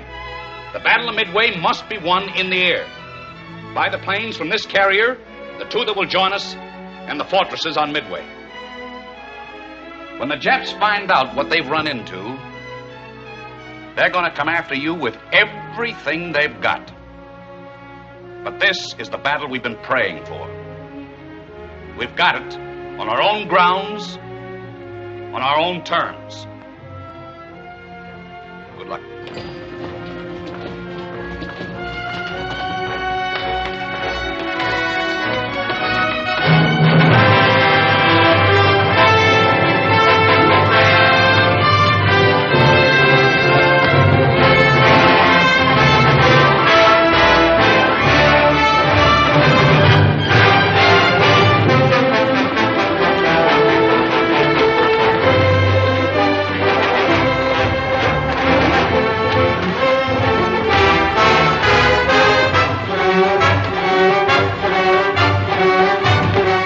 The Battle of Midway must be won in the air. By the planes from this carrier, the 2 that will join us, and the fortresses on Midway. When the Japs find out what they've run into, they're going to come after you with everything they've got. But this is the battle we've been praying for. We've got it on our own grounds, on our own terms. Good luck.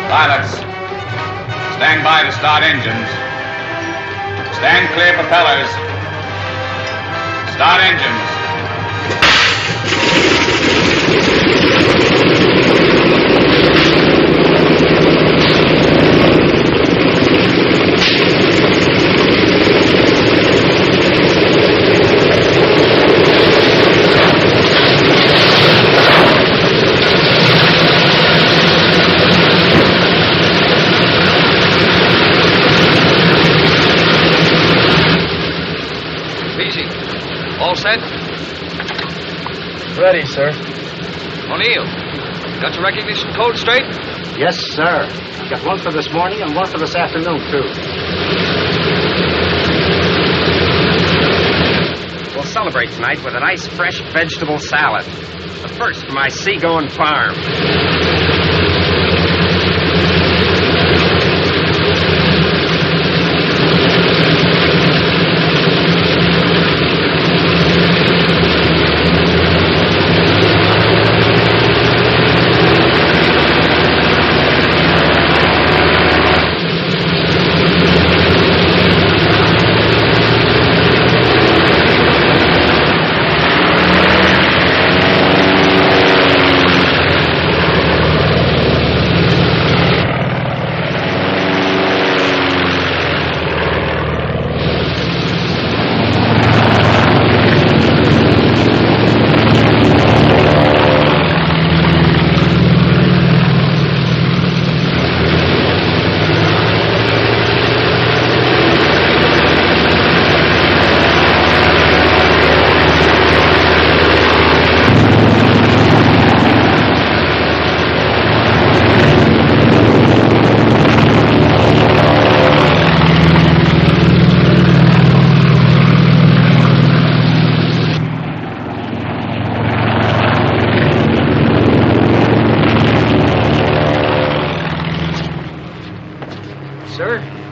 Pilots, stand by to start engines. Stand clear propellers. Start engines. Ready, sir. O'Neill, got your recognition code straight? Yes, sir. I've got one for this morning and one for this afternoon, too. We'll celebrate tonight with a nice fresh vegetable salad. The first from my seagoing farm.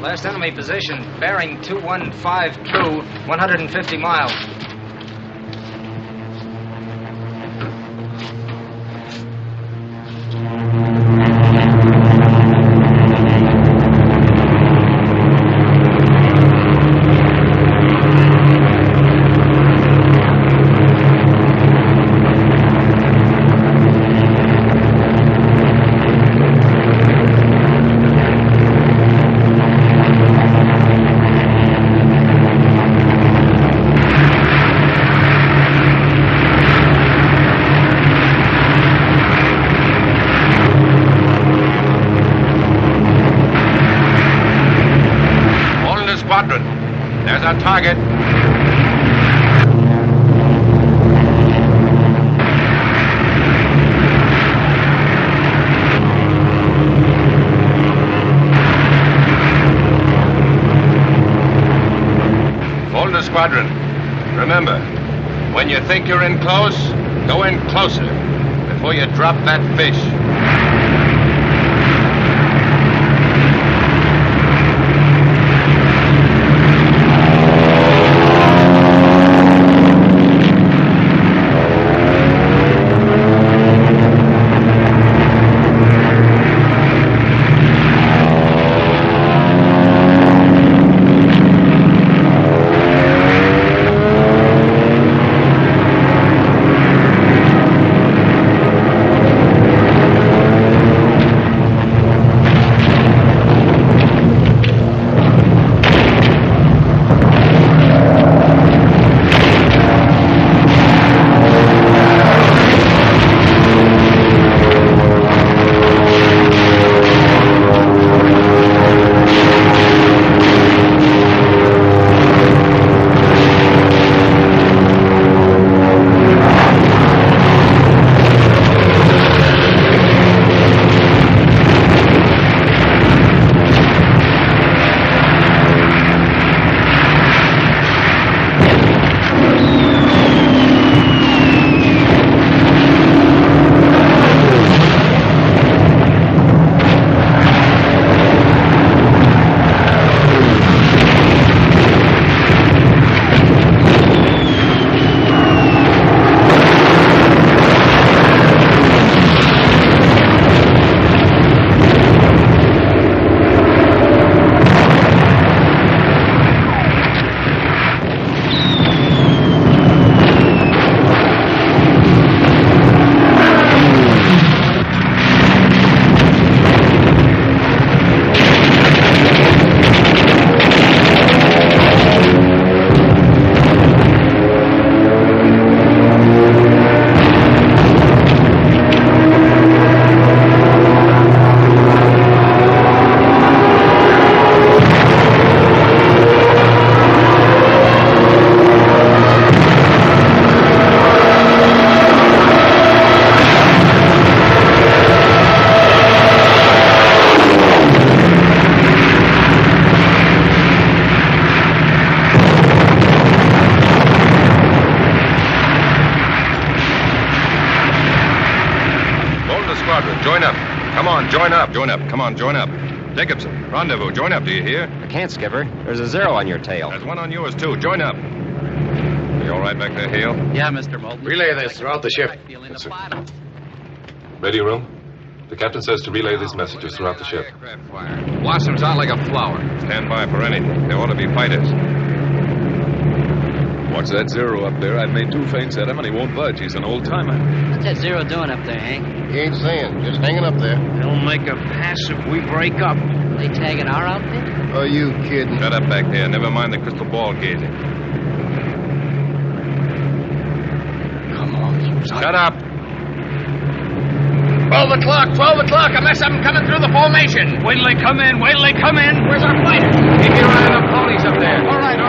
Last enemy position, bearing 215 150 miles. Squadron. There's our target. Hold the squadron. Remember, when you think you're in close, go in closer before you drop that fish. join up. Come on, join up. Join up. Come on, join up. Jacobson, rendezvous. Join up, do you hear? I can't, Skipper. There's a 0 on your tail. There's one on yours, too. Join up. You all right back there, Hale? Yeah, Mr. Moulton. Relay this throughout the ship. Yes, sir. Radio room. The captain says to relay these messages throughout the ship. Blossoms out like a flower. Stand by for anything. There ought to be fighters. Watch that 0 up there. I've made 2 feints at him, and he won't budge. He's an old-timer. What's that 0 doing up there, Hank? He ain't saying. Just hanging up there. They'll make a pass if we break up. They tagging our outfit? Are you kidding? Shut up back there. Never mind the crystal ball gazing. Come on. Shut up. 12 o'clock. Unless I'm coming through the formation. Wait till they come in. Where's our fighter? Keep your eye on the ponies up there. All right.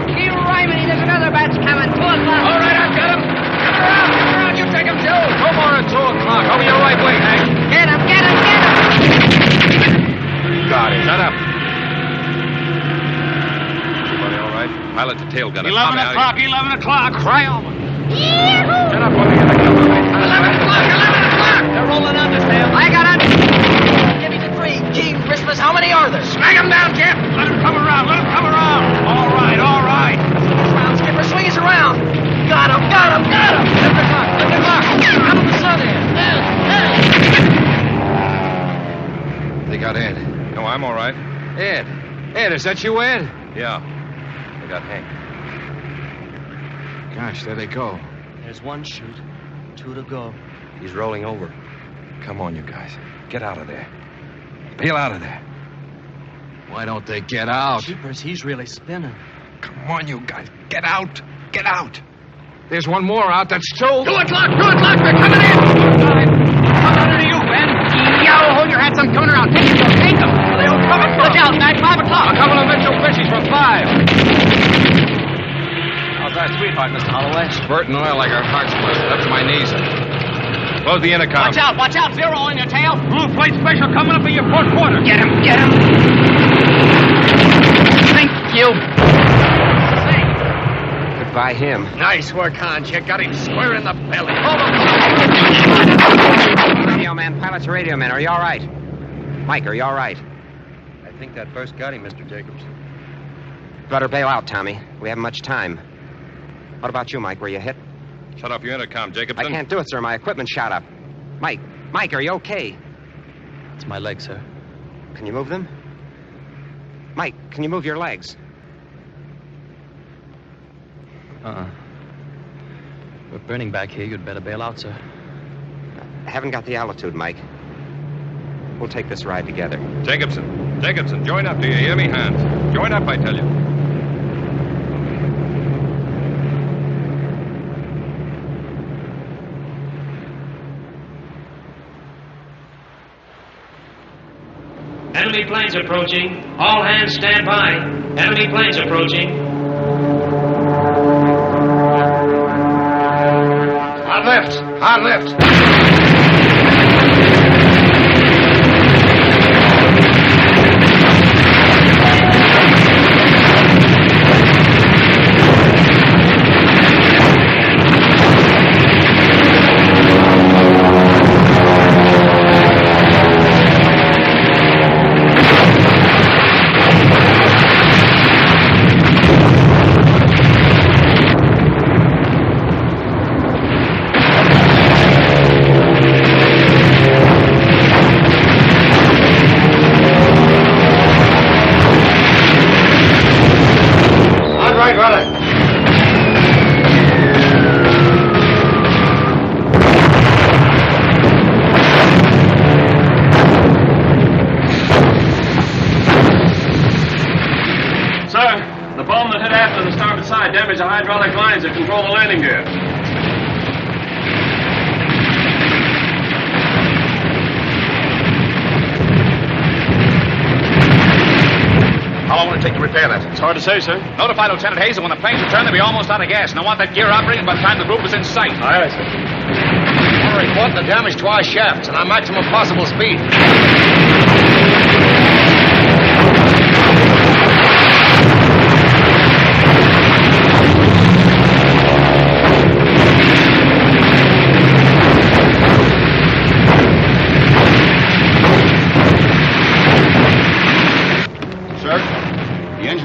Keep rhyming. There's another batch coming. 2 o'clock. All right, I've got him. Get around. You take him, Joe. No more at 2 o'clock. Over your right wing, Hank. Get him. Got it. Shut up. Everybody all right? Pilot's a tail gunner. 11 o'clock. Cry over. Shut up. What are you going to come 11 o'clock. They're rolling undersail. I got it. Give me the 3. Gee, Christmas, how many are there? Smack him down, Jeff. Let him come around. All right. Round, Skipper, swing us around. Got him. 11 o'clock. Out of the sun here. They got Ed. No, I'm all right. Ed, is that you, Ed? Yeah. They got Hank. Gosh, there they go. There's 1 shoot. 2 to go. He's rolling over. Come on, you guys. Get out of there. Bail out of there. Why don't they get out? Jeepers, he's really spinning. Come on, you guys. Get out. There's 1 more out. That's 2. 2 o'clock. They're coming in. Come under you, Ben. Yo, hold your hats. I'm coming around. Take them. They all come across. Look out, Mac. 5 o'clock. A couple of Mitchell fishies for 5. How's our sweetheart, Mr. Holloway? Spurting oil like her heart's busted up to my knees. Close the intercom. Watch out. 0 on your tail. Blue plate special coming up in your port quarter. Get him. Thank you. Goodbye, him. Nice work, Hans. You got him square in the belly. Radio man, pilot's a radio man. Are you all right? Mike, are you all right? I think that burst got him, Mr. Jacobs. Better bail out, Tommy. We haven't much time. What about you, Mike? Were you hit? Shut off your intercom, Jacobson. I can't do it, sir. My equipment shot up. Mike, are you okay? It's my leg, sir. Can you move them? Mike, can you move your legs? We're burning back here. You'd better bail out, sir. I haven't got the altitude, Mike. We'll take this ride together. Jacobson, join up. Do you hear me, Hans? Join up, I tell you. Enemy planes approaching. All hands stand by. Enemy planes approaching. Hard left. Damage the hydraulic lines that control the landing gear. How long will it take to repair that? It's hard to say, sir. Notify Lieutenant Hayes that when the planes return, they'll be almost out of gas, and I want that gear operating by the time the group is in sight. Aye, sir. We're reporting the damage to our shafts and our maximum possible speed.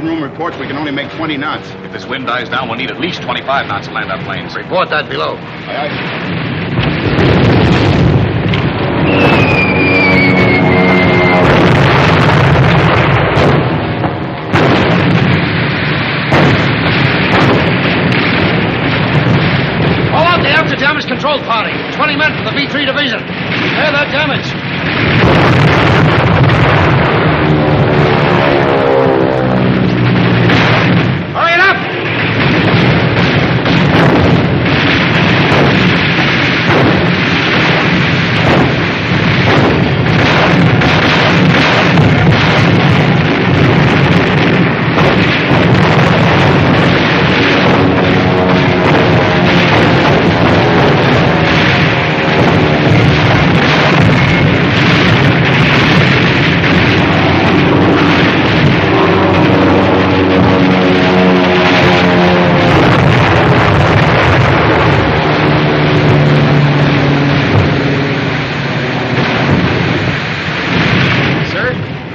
engine room reports we can only make 20 knots. If this wind dies down, we'll need at least 25 knots to land our planes. Report that below. Aye, aye. Call out the after damage control party. 20 men from the V3 division. Repair that damage. Hurry it up!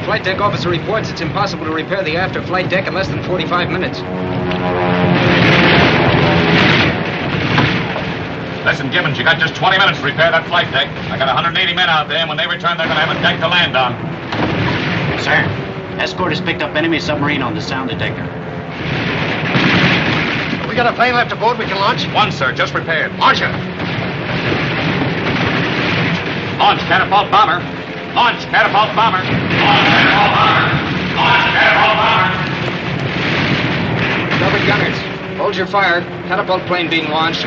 Flight deck officer reports it's impossible to repair the after flight deck in less than 45 minutes. Listen, Gibbons, you got just 20 minutes to repair that flight deck. I got 180 men out there, and when they return, they're going to have a deck to land on. Sir, escort has picked up enemy submarine on the sound detector. We got a plane left aboard we can launch? One, sir, just repaired. Launch it. Launch catapult bomber. Launch catapult bomber. Launch catapult bomber. Launch catapult bomber. Starboard gunners, hold your fire. Catapult plane being launched.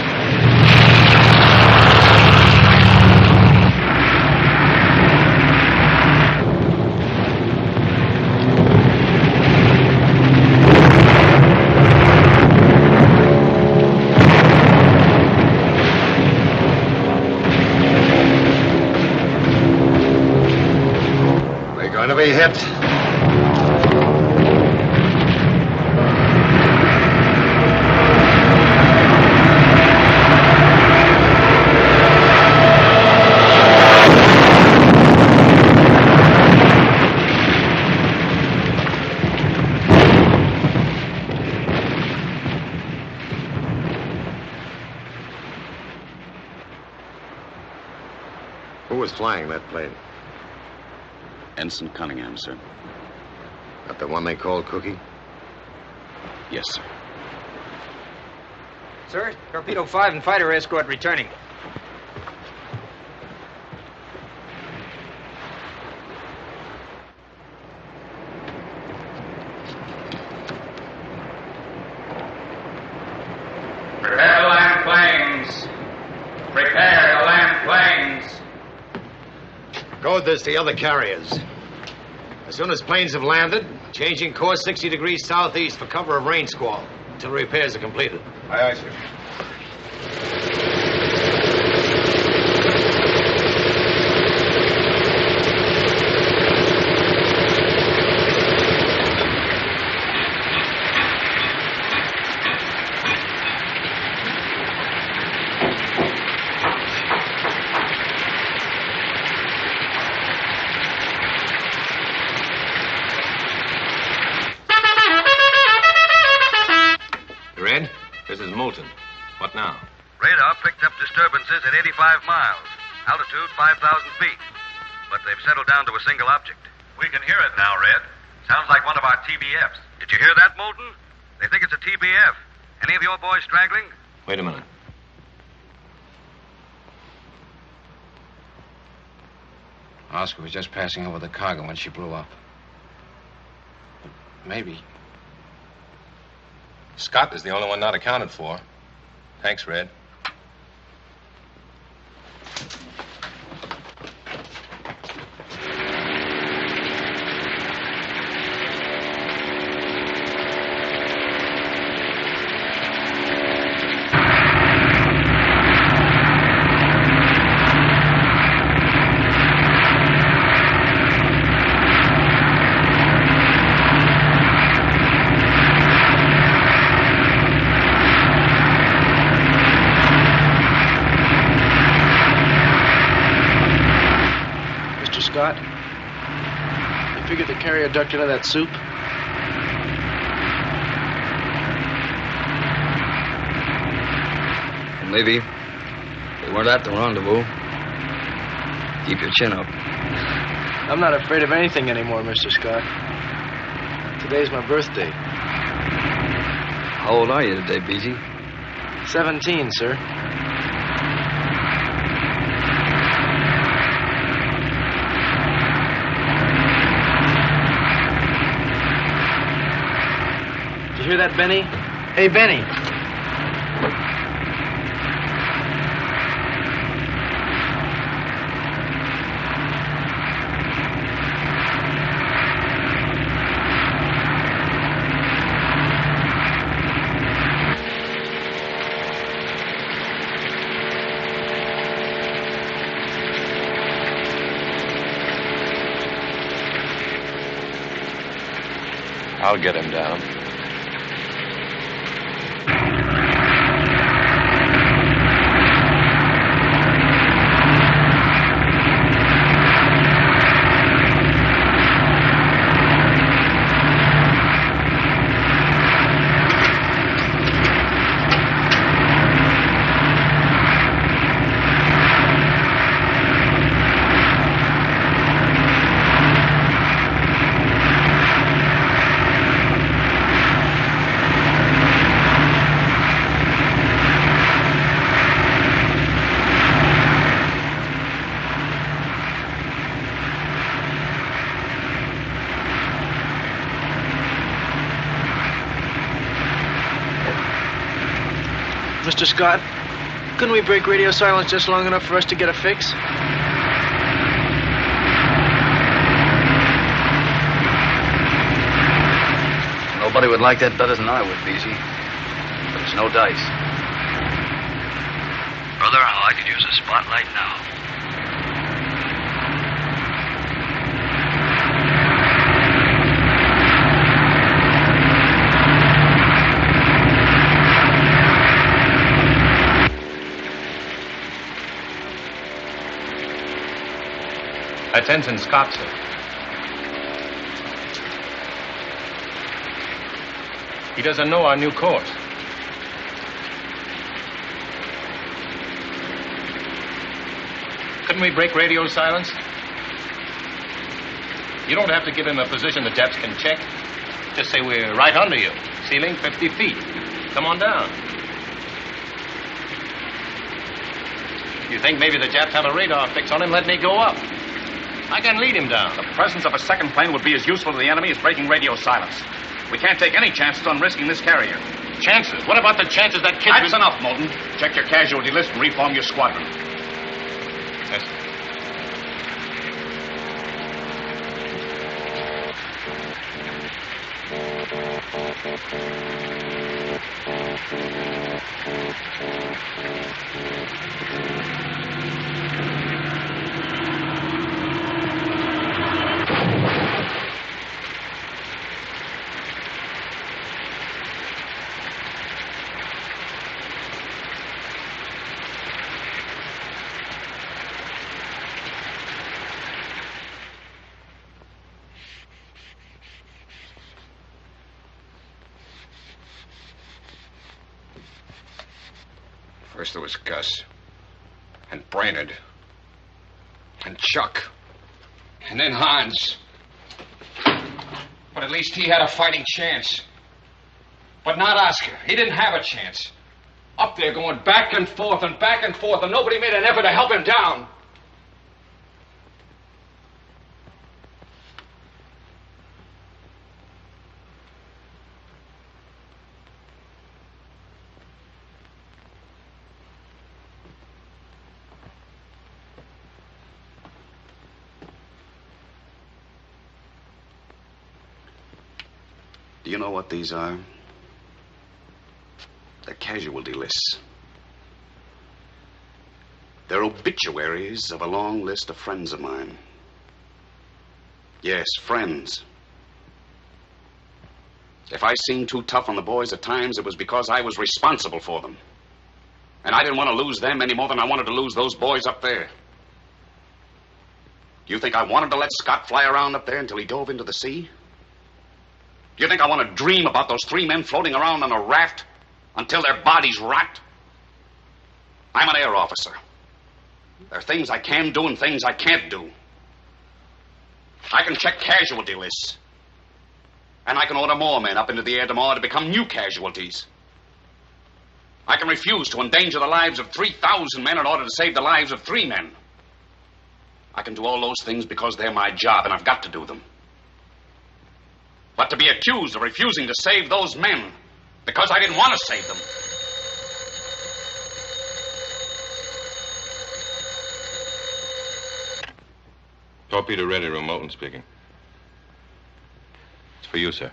Going to be hit. Who was flying that plane? Ensign Cunningham, sir. That the one they call Cookie? Yes, sir. Sir, Torpedo 5 and fighter escort returning. Prepare to land planes. Prepare to land planes. Code this to the other carriers. As soon as planes have landed, changing course 60 degrees southeast for cover of rain squall until repairs are completed. Aye, aye, sir. Red, this is Moulton. What now? Radar picked up disturbances at 85 miles, altitude 5,000 feet. But they've settled down to a single object. We can hear it now, Red. Sounds like one of our TBFs. Did you hear that, Moulton? They think it's a TBF. Any of your boys straggling? Wait a minute. Oscar was just passing over the cargo when she blew up. But maybe. Scott is the only one not accounted for. Thanks, Red. Scott? You figured the carrier ducked into that soup? maybe. They weren't at the rendezvous. Keep your chin up. I'm not afraid of anything anymore, Mr. Scott. Today's my birthday. How old are you today, Beezy? 17, sir. Did you hear that, Benny? Hey, Benny. I'll get him down. Mr. Scott, couldn't we break radio silence just long enough for us to get a fix? Nobody would like that better than I would, Beezy. But it's no dice. Brother, I could use a spotlight now. That's Ensign Scott, sir. He doesn't know our new course. Couldn't we break radio silence? You don't have to give him a position the Japs can check. Just say we're right under you. Ceiling 50 feet. Come on down. You think maybe the Japs have a radar fix on him? Let me go up. I can lead him down. The presence of a second plane would be as useful to the enemy as breaking radio silence. We can't take any chances on risking this carrier. Chances? What about the chances that kid... That's enough, Moulton. Check your casualty list and reform your squadron. Yes. First there was Gus, and Brainerd, and Chuck, and then Hans. But at least he had a fighting chance. But not Oscar. He didn't have a chance. Up there going back and forth, and nobody made an effort to help him down. Do you know what these are? They're casualty lists. They're obituaries of a long list of friends of mine. Yes, friends. If I seemed too tough on the boys at times, it was because I was responsible for them. And I didn't want to lose them any more than I wanted to lose those boys up there. Do you think I wanted to let Scott fly around up there until he dove into the sea? Do you think I want to dream about those three men floating around on a raft until their bodies rot? I'm an air officer. There are things I can do and things I can't do. I can check casualty lists. And I can order more men up into the air tomorrow to become new casualties. I can refuse to endanger the lives of 3,000 men in order to save the lives of 3 men. I can do all those things because they're my job, and I've got to do them. But to be accused of refusing to save those men because I didn't want to save them. Torpedo ready room, Moulton speaking. It's for you, sir.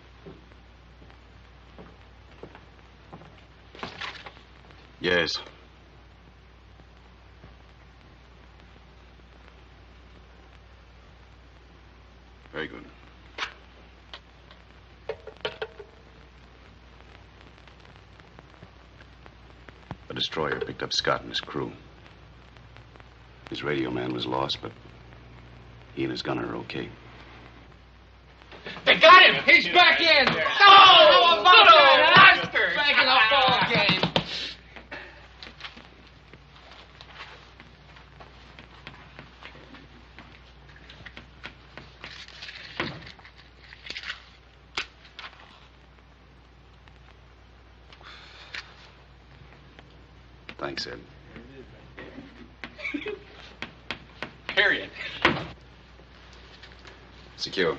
Yes. Very good. The destroyer picked up Scott and his crew. His radio man was lost, but he and his gunner are okay. They got him! He's back in! Oh, good old Oscar! Back in the ball game. Thanks, Ed. Period. Secure.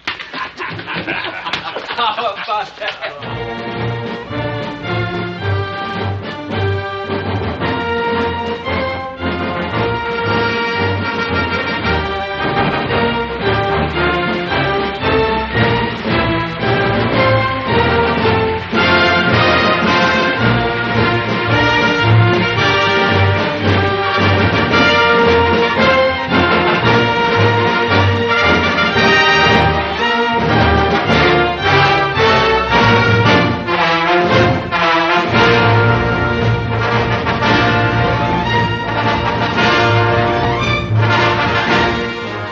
How about that?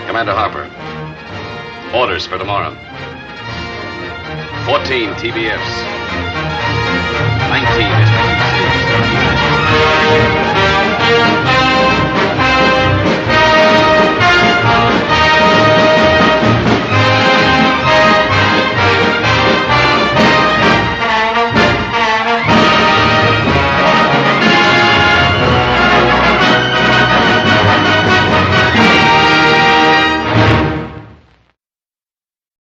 Commander Harper. Orders for tomorrow. 14 TBFs. 19 SPCs.